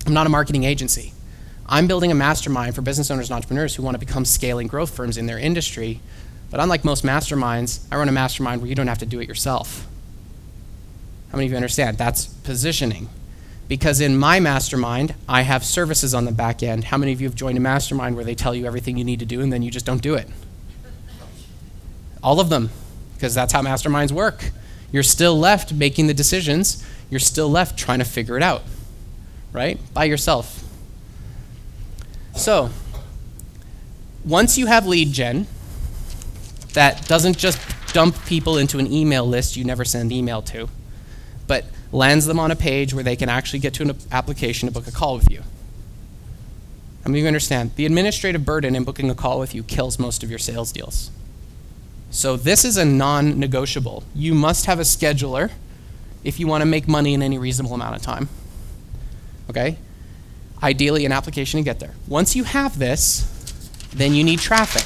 I'm not a marketing agency. I'm building a mastermind for business owners and entrepreneurs who want to become scaling growth firms in their industry. But unlike most masterminds, I run a mastermind where you don't have to do it yourself. How many of you understand? That's positioning. Because in my mastermind, I have services on the back end. How many of you have joined a mastermind where they tell you everything you need to do and then you just don't do it? All of them, because that's how masterminds work. You're still left making the decisions. You're still left trying to figure it out, right? By yourself. So, once you have lead gen, that doesn't just dump people into an email list you never send email to, but lands them on a page where they can actually get to an application to book a call with you. I mean, you understand, the administrative burden in booking a call with you kills most of your sales deals. So this is a non-negotiable. You must have a scheduler if you want to make money in any reasonable amount of time. Okay? Ideally, an application to get there. Once you have this, then you need traffic.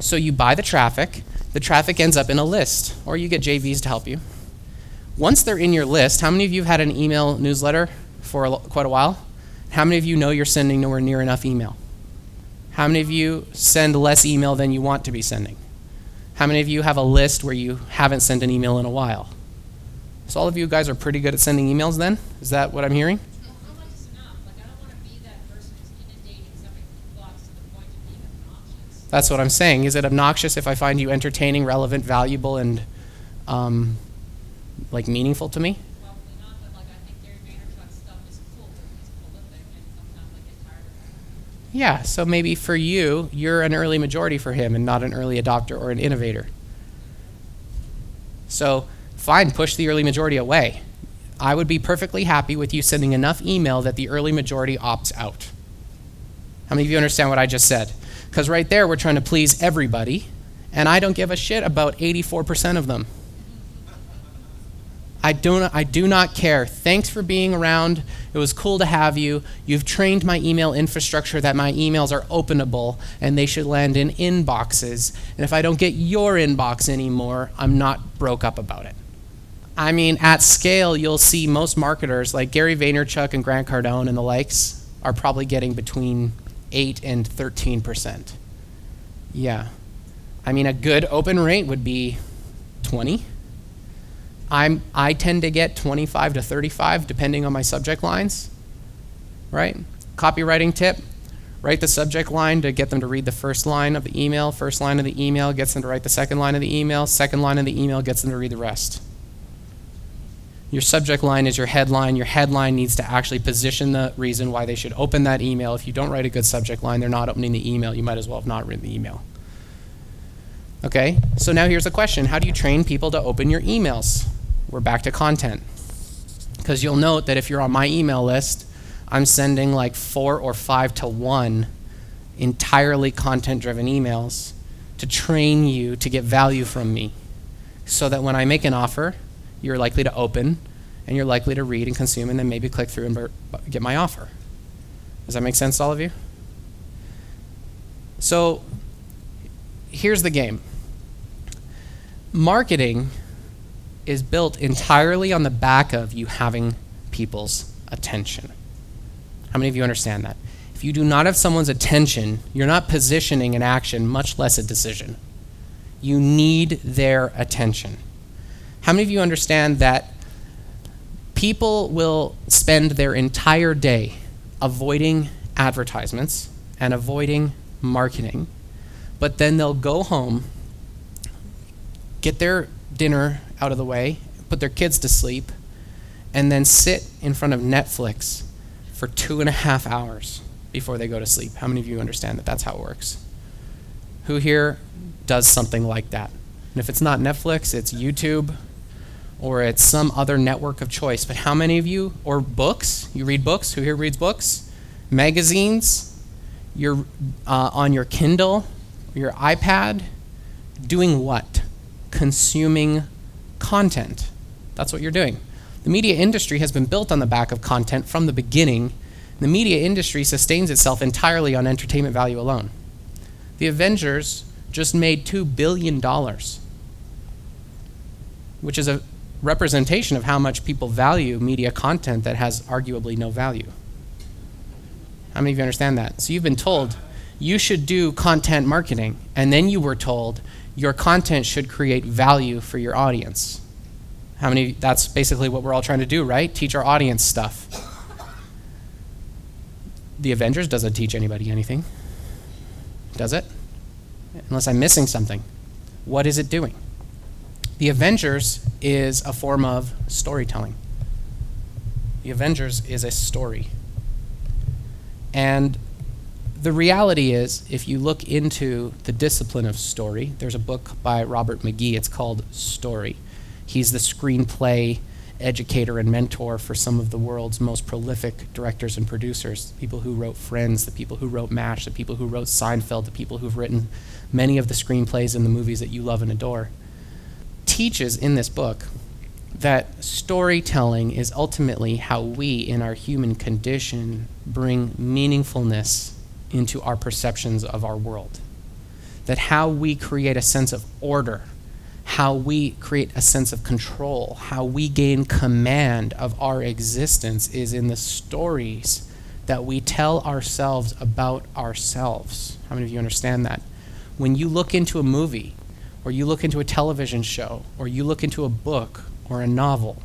So you buy the traffic ends up in a list, or you get JVs to help you. Once they're in your list, how many of you have had an email newsletter for quite a while? How many of you know you're sending nowhere near enough email? How many of you send less email than you want to be sending? How many of you have a list where you haven't sent an email in a while? So all of you guys are pretty good at sending emails then? Is that what I'm hearing? Well, how much is enough? Like, I don't want to be that person who's inundating somebody's inbox to the point of being obnoxious. That's what I'm saying. Is it obnoxious if I find you entertaining, relevant, valuable, and like meaningful to me? Probably not, but like I think Gary Vaynerchuk's stuff is cool. It's prolific, and sometimes I get tired of it. Yeah, so maybe for you, you're an early majority for him and not an early adopter or an innovator. So fine, push the early majority away. I would be perfectly happy with you sending enough email that the early majority opts out. How many of you understand what I just said? Because right there, we're trying to please everybody, and I don't give a shit about 84% of them. I do not care. Thanks for being around. It was cool to have you. You've trained my email infrastructure that my emails are openable and they should land in inboxes. And if I don't get your inbox anymore, I'm not broke up about it. I mean, at scale, you'll see most marketers like Gary Vaynerchuk and Grant Cardone and the likes are probably getting between 8 and 13%. Yeah. I mean, a good open rate would be 20. I tend to get 25 to 35 depending on my subject lines, right? Copywriting tip, write the subject line to get them to read the first line of the email. First line of the email gets them to write the second line of the email. Second line of the email gets them to read the rest. Your subject line is your headline. Your headline needs to actually position the reason why they should open that email. If you don't write a good subject line, they're not opening the email. You might as well have not written the email. Okay, so now here's the question. How do you train people to open your emails? We're back to content. Because you'll note that if you're on my email list, I'm sending like 4 or 5 to 1 entirely content-driven emails to train you to get value from me so that when I make an offer, you're likely to open and you're likely to read and consume and then maybe click through and get my offer. Does that make sense to all of you? So here's the game. Marketing is built entirely on the back of you having people's attention. How many of you understand that? If you do not have someone's attention, you're not positioning an action, much less a decision. You need their attention. How many of you understand that people will spend their entire day avoiding advertisements and avoiding marketing, but then they'll go home, get their dinner out of the way, put their kids to sleep, and then sit in front of Netflix for 2.5 hours before they go to sleep? How many of you understand that that's how it works? Who here does something like that? And if it's not Netflix, it's YouTube, or it's some other network of choice. But how many of you, or books? You read books? Who here reads books? Magazines? You're on your Kindle, your iPad, doing what? Consuming content. That's what you're doing. The media industry has been built on the back of content from the beginning. The media industry sustains itself entirely on entertainment value alone. The Avengers just made $2 billion, which is a representation of how much people value media content that has arguably no value. How many of you understand that? So you've been told you should do content marketing, and then you were told your content should create value for your audience. How many? That's basically what we're all trying to do, right? Teach our audience stuff. The Avengers doesn't teach anybody anything, does it? Unless I'm missing something. What is it doing? The Avengers is a form of storytelling. The Avengers is a story. And the reality is, if you look into the discipline of story, there's a book by Robert McGee, it's called Story. He's the screenplay educator and mentor for some of the world's most prolific directors and producers, the people who wrote Friends, the people who wrote MASH, the people who wrote Seinfeld, the people who've written many of the screenplays and the movies that you love and adore. Teaches in this book that storytelling is ultimately how we, in our human condition, bring meaningfulness into our perceptions of our world. That how we create a sense of order, how we create a sense of control, how we gain command of our existence is in the stories that we tell ourselves about ourselves. How many of you understand that? When you look into a movie, or you look into a television show, or you look into a book or a novel,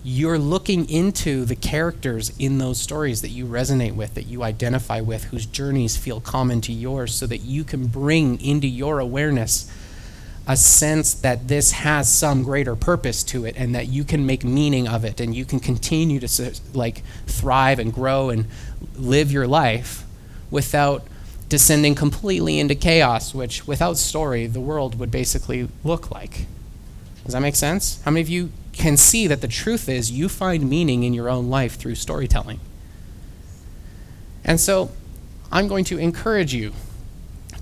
you're looking into the characters in those stories that you resonate with, that you identify with, whose journeys feel common to yours, so that you can bring into your awareness a sense that this has some greater purpose to it and that you can make meaning of it and you can continue to thrive and grow and live your life without descending completely into chaos, which without story, the world would basically look like. Does that make sense? How many of you can see that the truth is you find meaning in your own life through storytelling? And so I'm going to encourage you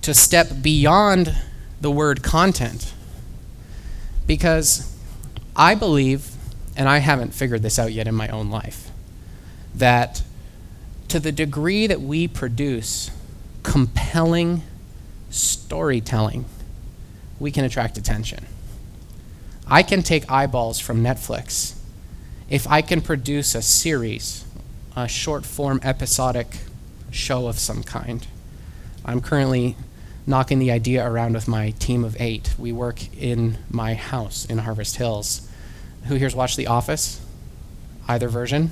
to step beyond the word content, because I believe, and I haven't figured this out yet in my own life, that to the degree that we produce compelling storytelling, we can attract attention. I can take eyeballs from Netflix if I can produce a series, a short-form episodic show of some kind. I'm currently knocking the idea around with my team of 8. We work in my house in Harvest Hills. Who here's watched The Office? Either version?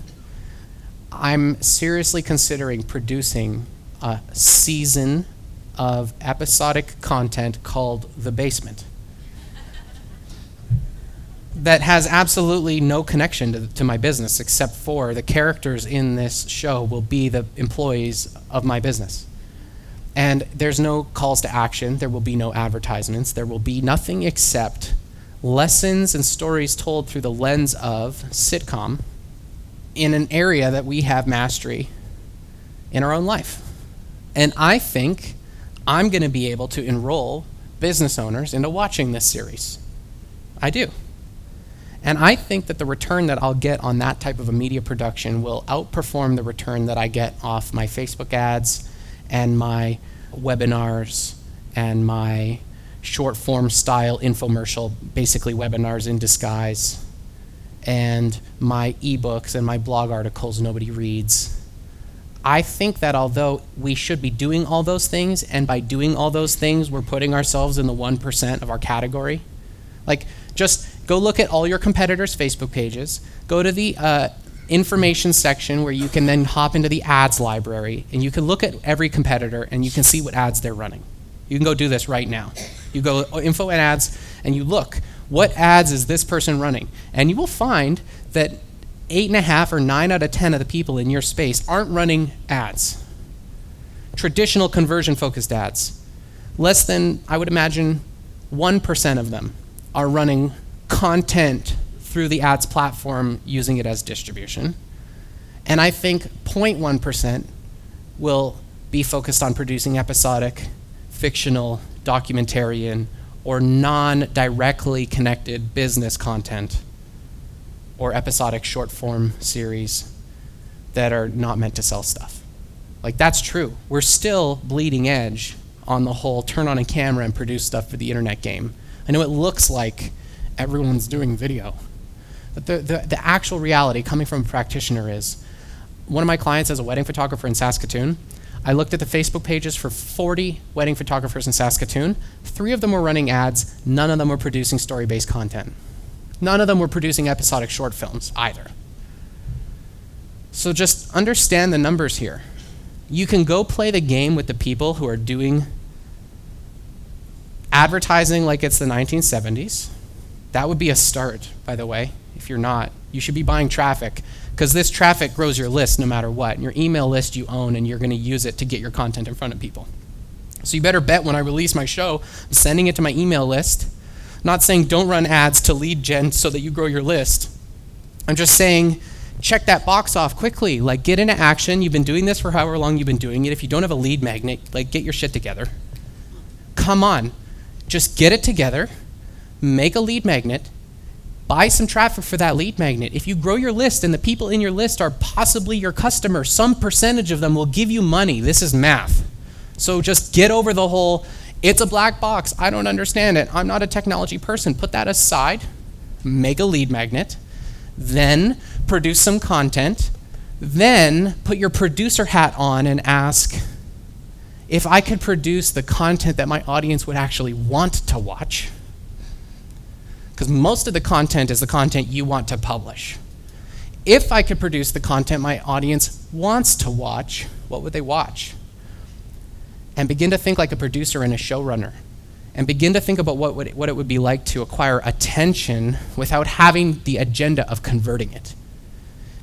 I'm seriously considering producing a season of episodic content called The Basement that has absolutely no connection to my business, except for the characters in this show will be the employees of my business. And there's no calls to action. There will be no advertisements. There will be nothing except lessons and stories told through the lens of sitcom in an area that we have mastery in our own life. And I think I'm going to be able to enroll business owners into watching this series. I do. And I think that the return that I'll get on that type of a media production will outperform the return that I get off my Facebook ads and my webinars and my short form style infomercial, basically webinars in disguise, and my ebooks and my blog articles nobody reads. I think that although we should be doing all those things, and by doing all those things, we're putting ourselves in the 1% of our category. Like, just go look at all your competitors' Facebook pages, go to the information section where you can then hop into the ads library, and you can look at every competitor and you can see what ads they're running. You can go do this right now. You go info and ads and you look, what ads is this person running? And you will find that 8.5 or 9 out of 10 of the people in your space aren't running ads. Traditional conversion-focused ads. Less than, I would imagine, 1% of them are running content through the ads platform using it as distribution. And I think 0.1% will be focused on producing episodic, fictional, documentarian, or non-directly connected business content or episodic short-form series that are not meant to sell stuff. Like, that's true. We're still bleeding edge on the whole turn on a camera and produce stuff for the internet game. I know it looks like everyone's doing video, but the actual reality coming from a practitioner is, one of my clients is a wedding photographer in Saskatoon. I looked at the Facebook pages for 40 wedding photographers in Saskatoon. 3 of them were running ads. None of them were producing story-based content. None of them were producing episodic short films either. So just understand the numbers here. You can go play the game with the people who are doing advertising like it's the 1970s. That would be a start, by the way. If you're not, you should be buying traffic, because this traffic grows your list no matter what. And your email list you own, and you're going to use it to get your content in front of people. So you better bet when I release my show, I'm sending it to my email list. I'm not saying don't run ads to lead gen so that you grow your list. I'm just saying check that box off quickly. Like, get into action. You've been doing this for however long you've been doing it. If you don't have a lead magnet, like, get your shit together. Come on. Just get it together. Make a lead magnet. Buy some traffic for that lead magnet. If you grow your list and the people in your list are possibly your customers, some percentage of them will give you money. This is math. So just get over the whole, it's a black box, I don't understand it, I'm not a technology person. Put that aside. Make a lead magnet. Then produce some content. Then put your producer hat on and ask, if I could produce the content that my audience would actually want to watch, because most of the content is the content you want to publish. If I could produce the content my audience wants to watch, what would they watch? And begin to think like a producer and a showrunner. And begin to think about what it would be like to acquire attention without having the agenda of converting it.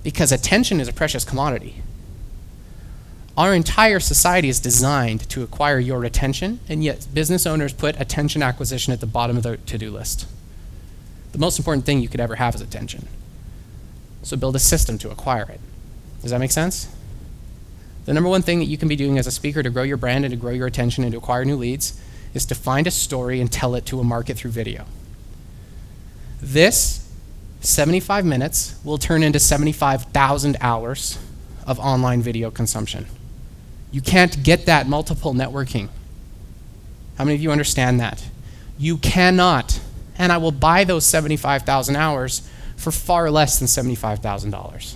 Because attention is a precious commodity. Our entire society is designed to acquire your attention, and yet business owners put attention acquisition at the bottom of their to-do list. The most important thing you could ever have is attention. So build a system to acquire it. Does that make sense? The number one thing that you can be doing as a speaker to grow your brand and to grow your attention and to acquire new leads is to find a story and tell it to a market through video. This 75 minutes will turn into 75,000 hours of online video consumption. You can't get that multiple networking. How many of you understand that? You cannot. And I will buy those 75,000 hours for far less than $75,000.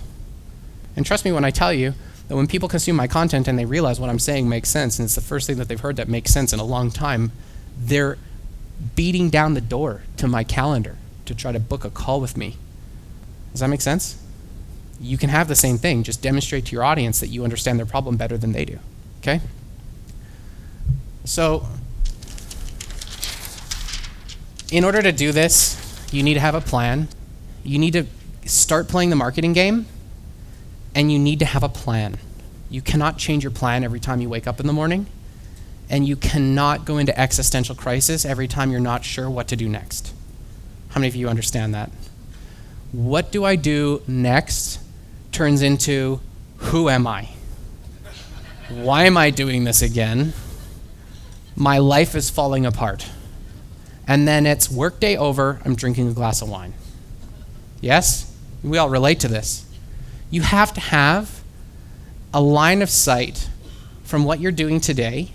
And trust me when I tell you that when people consume my content and they realize what I'm saying makes sense, and it's the first thing that they've heard that makes sense in a long time, they're beating down the door to my calendar to try to book a call with me. Does that make sense? You can have the same thing, just demonstrate to your audience that you understand their problem better than they do, okay? So, in order to do this, you need to have a plan. You need to start playing the marketing game, and you need to have a plan. You cannot change your plan every time you wake up in the morning, and you cannot go into existential crisis every time you're not sure what to do next. How many of you understand that? What do I do next turns into, who am I? Why am I doing this again? My life is falling apart. And then it's workday over, I'm drinking a glass of wine. Yes? We all relate to this. You have to have a line of sight from what you're doing today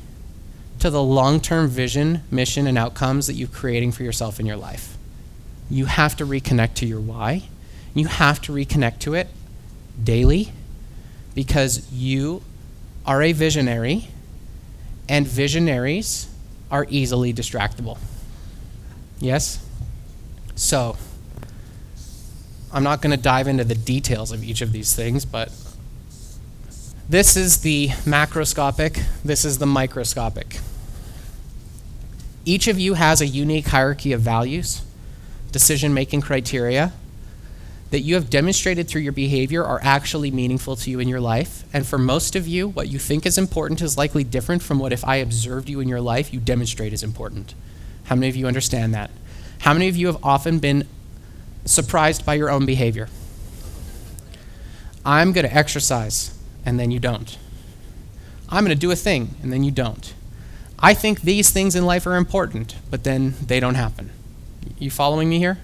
to the long-term vision, mission, and outcomes that you're creating for yourself in your life. You have to reconnect to your why. You have to reconnect to it daily because you are a visionary, and visionaries are easily distractible. Yes? So, I'm not going to dive into the details of each of these things, but this is the macroscopic, this is the microscopic. Each of you has a unique hierarchy of values, decision-making criteria that you have demonstrated through your behavior are actually meaningful to you in your life. And for most of you, what you think is important is likely different from what if I observed you in your life, you demonstrate is important. How many of you understand that? How many of you have often been surprised by your own behavior? I'm going to exercise, and then you don't. I'm going to do a thing, and then you don't. I think these things in life are important, but then they don't happen. You following me here?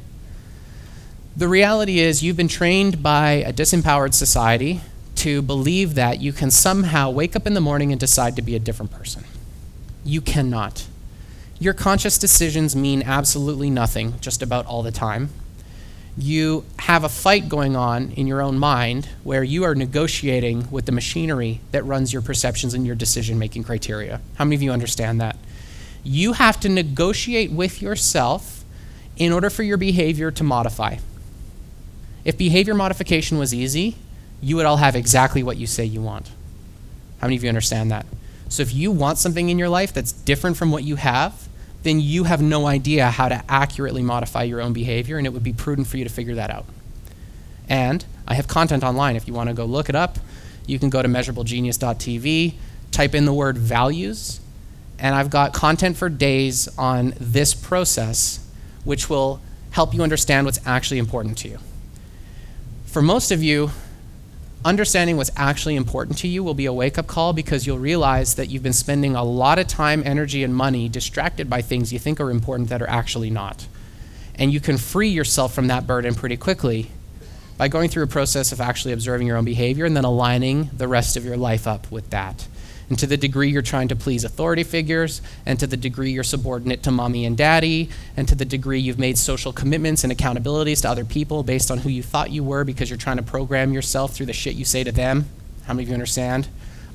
The reality is you've been trained by a disempowered society to believe that you can somehow wake up in the morning and decide to be a different person. You cannot. Your conscious decisions mean absolutely nothing just about all the time. You have a fight going on in your own mind where you are negotiating with the machinery that runs your perceptions and your decision-making criteria. How many of you understand that? You have to negotiate with yourself in order for your behavior to modify. If behavior modification was easy, you would all have exactly what you say you want. How many of you understand that? So if you want something in your life that's different from what you have, then you have no idea how to accurately modify your own behavior, and it would be prudent for you to figure that out. And I have content online. If you want to go look it up, you can go to measurablegenius.tv, type in the word values, and I've got content for days on this process, which will help you understand what's actually important to you. For most of you, understanding what's actually important to you will be a wake-up call because you'll realize that you've been spending a lot of time, energy, and money distracted by things you think are important that are actually not. And you can free yourself from that burden pretty quickly by going through a process of actually observing your own behavior and then aligning the rest of your life up with that. And to the degree you're trying to please authority figures, and to the degree you're subordinate to mommy and daddy, and to the degree you've made social commitments and accountabilities to other people based on who you thought you were because you're trying to program yourself through the shit you say to them. How many of you understand?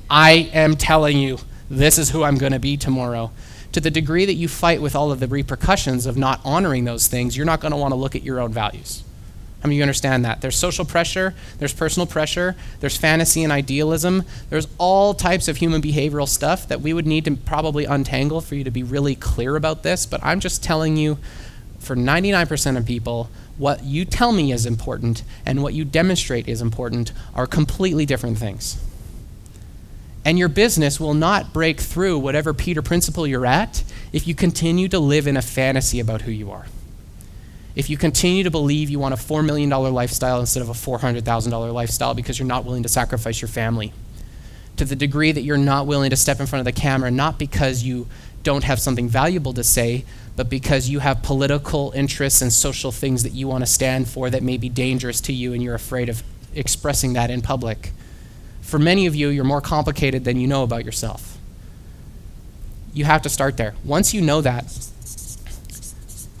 I am telling you, this is who I'm going to be tomorrow. To the degree that you fight with all of the repercussions of not honoring those things, you're not going to want to look at your own values. How many of you understand that? There's social pressure, there's personal pressure, there's fantasy and idealism, there's all types of human behavioral stuff that we would need to probably untangle for you to be really clear about this, but I'm just telling you, for 99% of people, what you tell me is important and what you demonstrate is important are completely different things. And your business will not break through whatever Peter principle you're at if you continue to live in a fantasy about who you are. If you continue to believe you want a $4 million lifestyle instead of a $400,000 lifestyle because you're not willing to sacrifice your family, to the degree that you're not willing to step in front of the camera, not because you don't have something valuable to say, but because you have political interests and social things that you want to stand for that may be dangerous to you and you're afraid of expressing that in public. For many of you, you're more complicated than you know about yourself. You have to start there. Once you know that,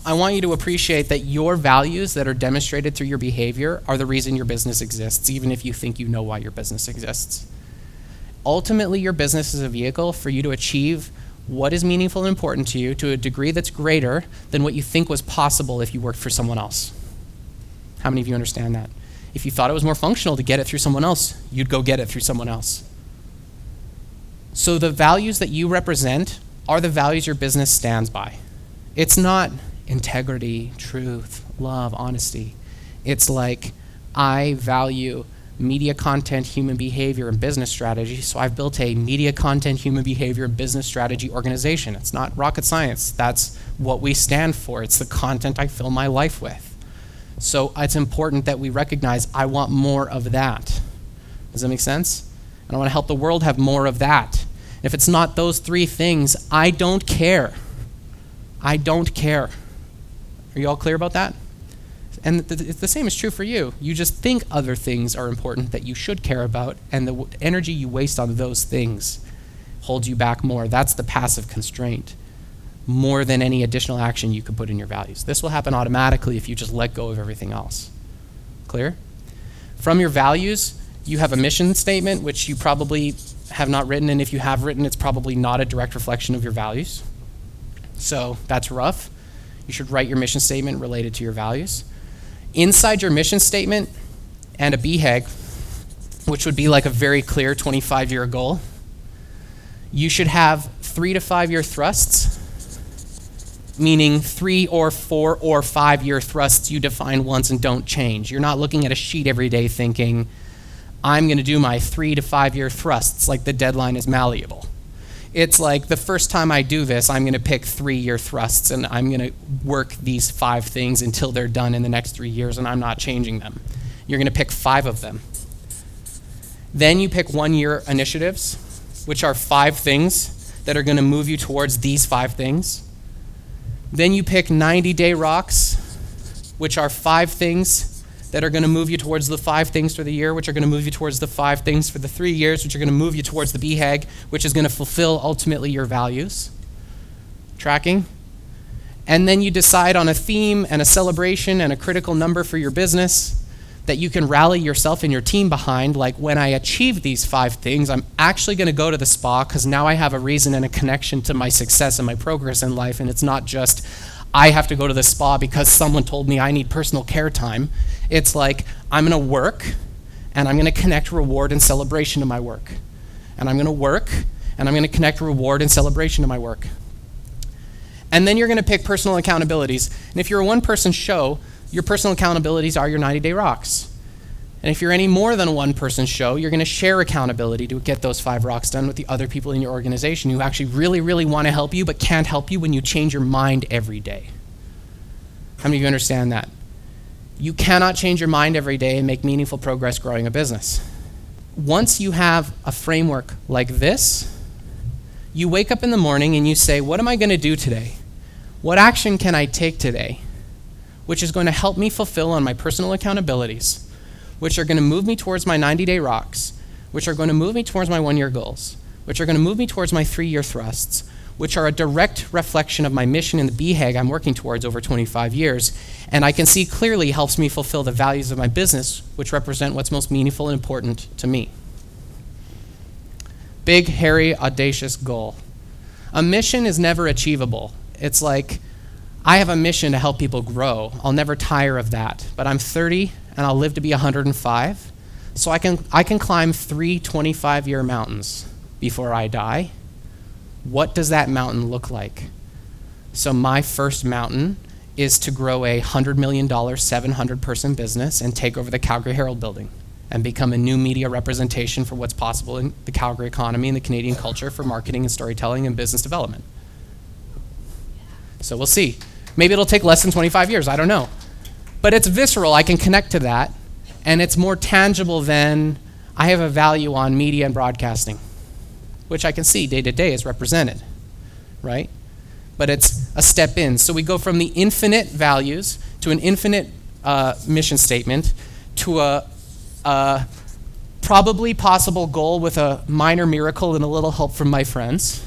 I want you to appreciate that your values that are demonstrated through your behavior are the reason your business exists, even if you think you know why your business exists. Ultimately, your business is a vehicle for you to achieve what is meaningful and important to you to a degree that's greater than what you think was possible if you worked for someone else. How many of you understand that? If you thought it was more functional to get it through someone else, you'd go get it through someone else. So the values that you represent are the values your business stands by. It's not integrity, truth, love, honesty. It's like, I value media content, human behavior, and business strategy, so I've built a media content, human behavior, and business strategy organization. It's not rocket science. That's what we stand for. It's the content I fill my life with. So it's important that we recognize I want more of that. Does that make sense? And I want to help the world have more of that. If it's not those three things, I don't care. I don't care. Are you all clear about that? And the same is true for you. You just think other things are important that you should care about, and the energy you waste on those things holds you back more. That's the passive constraint, more than any additional action you could put in your values. This will happen automatically if you just let go of everything else. Clear? From your values, you have a mission statement, which you probably have not written, and if you have written, it's probably not a direct reflection of your values. So that's rough. You should write your mission statement related to your values. Inside your mission statement and a BHAG, which would be like a very clear 25-year goal, you should have 3 to 5 year thrusts, meaning 3 or 4 or 5 year thrusts you define once and don't change. You're not looking at a sheet every day thinking, I'm going to do my 3 to 5 year thrusts like the deadline is malleable. It's like the first time I do this, I'm going to pick 3-year thrusts and I'm going to work these 5 things until they're done in the next 3 years and I'm not changing them. You're going to pick 5 of them. Then you pick 1-year initiatives, which are 5 things that are going to move you towards these 5 things. Then you pick 90-day rocks, which are 5 things that are going to move you towards the 5 things for the year, which are going to move you towards the 5 things for the 3 years, which are going to move you towards the BHAG, which is going to fulfill ultimately your values. Tracking? And then you decide on a theme and a celebration and a critical number for your business that you can rally yourself and your team behind, like when I achieve these 5 things, I'm actually going to go to the spa because now I have a reason and a connection to my success and my progress in life, and it's not just I have to go to the spa because someone told me I need personal care time. It's like I'm going to work and I'm going to connect reward and celebration to my work. And I'm going to work and I'm going to connect reward and celebration to my work. And then you're going to pick personal accountabilities. And if you're a one-person show, your personal accountabilities are your 90-day rocks. And if you're any more than a one-person show, you're going to share accountability to get those 5 rocks done with the other people in your organization who actually really, really want to help you but can't help you when you change your mind every day. How many of you understand that? You cannot change your mind every day and make meaningful progress growing a business. Once you have a framework like this, you wake up in the morning and you say, what am I going to do today? What action can I take today which is going to help me fulfill on my personal accountabilities, which are going to move me towards my 90-day rocks, which are going to move me towards my 1-year goals, which are going to move me towards my 3-year thrusts, which are a direct reflection of my mission in the BHAG I'm working towards over 25 years, and I can see clearly helps me fulfill the values of my business, which represent what's most meaningful and important to me. Big, hairy, audacious goal. A mission is never achievable. It's like, I have a mission to help people grow. I'll never tire of that. But I'm 30 and I'll live to be 105. So I can climb 3 25-year mountains before I die. What does that mountain look like? So my first mountain is to grow a $100 million, 700-person business and take over the Calgary Herald building and become a new media representation for what's possible in the Calgary economy and the Canadian culture for marketing and storytelling and business development. So we'll see. Maybe it'll take less than 25 years, I don't know. But it's visceral, I can connect to that, and it's more tangible than I have a value on media and broadcasting, which I can see day to day is represented, right? But it's a step in. So we go from the infinite values to an infinite mission statement to a probably possible goal with a minor miracle and a little help from my friends,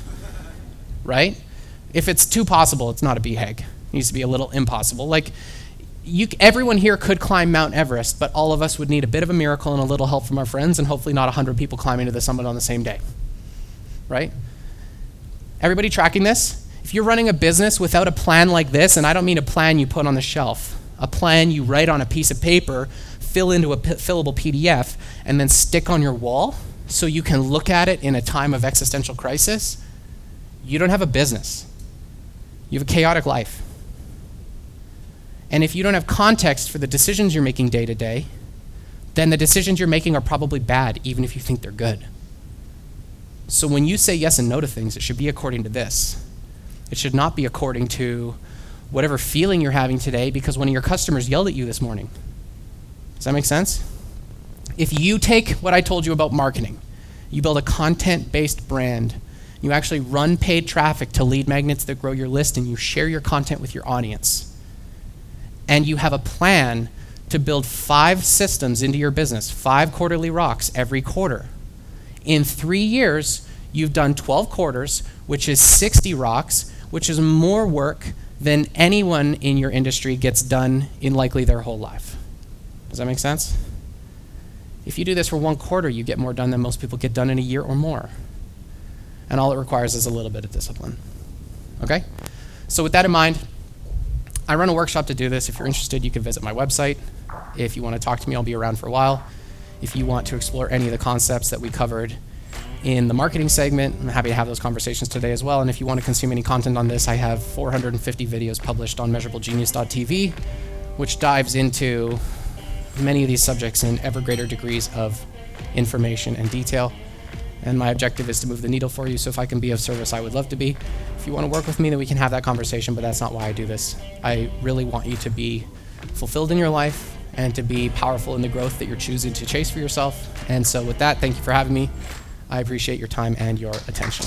right? If it's too possible, it's not a BHAG. It needs to be a little impossible. Like, everyone here could climb Mount Everest, but all of us would need a bit of a miracle and a little help from our friends, and hopefully not 100 people climbing to the summit on the same day, right? Everybody tracking this? If you're running a business without a plan like this, and I don't mean a plan you put on the shelf, a plan you write on a piece of paper, fill into a fillable PDF, and then stick on your wall so you can look at it in a time of existential crisis, you don't have a business. You have a chaotic life. And if you don't have context for the decisions you're making day to day, then the decisions you're making are probably bad, even if you think they're good. So when you say yes and no to things, it should be according to this. It should not be according to whatever feeling you're having today because one of your customers yelled at you this morning. Does that make sense? If you take what I told you about marketing, you build a content-based brand, you actually run paid traffic to lead magnets that grow your list, and you share your content with your audience, and you have a plan to build 5 systems into your business, 5 quarterly rocks every quarter. In 3 years, you've done 12 quarters, which is 60 rocks, which is more work than anyone in your industry gets done in likely their whole life. Does that make sense? If you do this for 1 quarter, you get more done than most people get done in a year or more. And all it requires is a little bit of discipline. Okay? So with that in mind, I run a workshop to do this. If you're interested, you can visit my website. If you want to talk to me, I'll be around for a while. If you want to explore any of the concepts that we covered in the marketing segment, I'm happy to have those conversations today as well. And if you want to consume any content on this, I have 450 videos published on measurablegenius.tv, which dives into many of these subjects in ever greater degrees of information and detail. And my objective is to move the needle for you, so if I can be of service, I would love to be. If you want to work with me, then we can have that conversation, but that's not why I do this. I really want you to be fulfilled in your life and to be powerful in the growth that you're choosing to chase for yourself. And so with that, thank you for having me. I appreciate your time and your attention.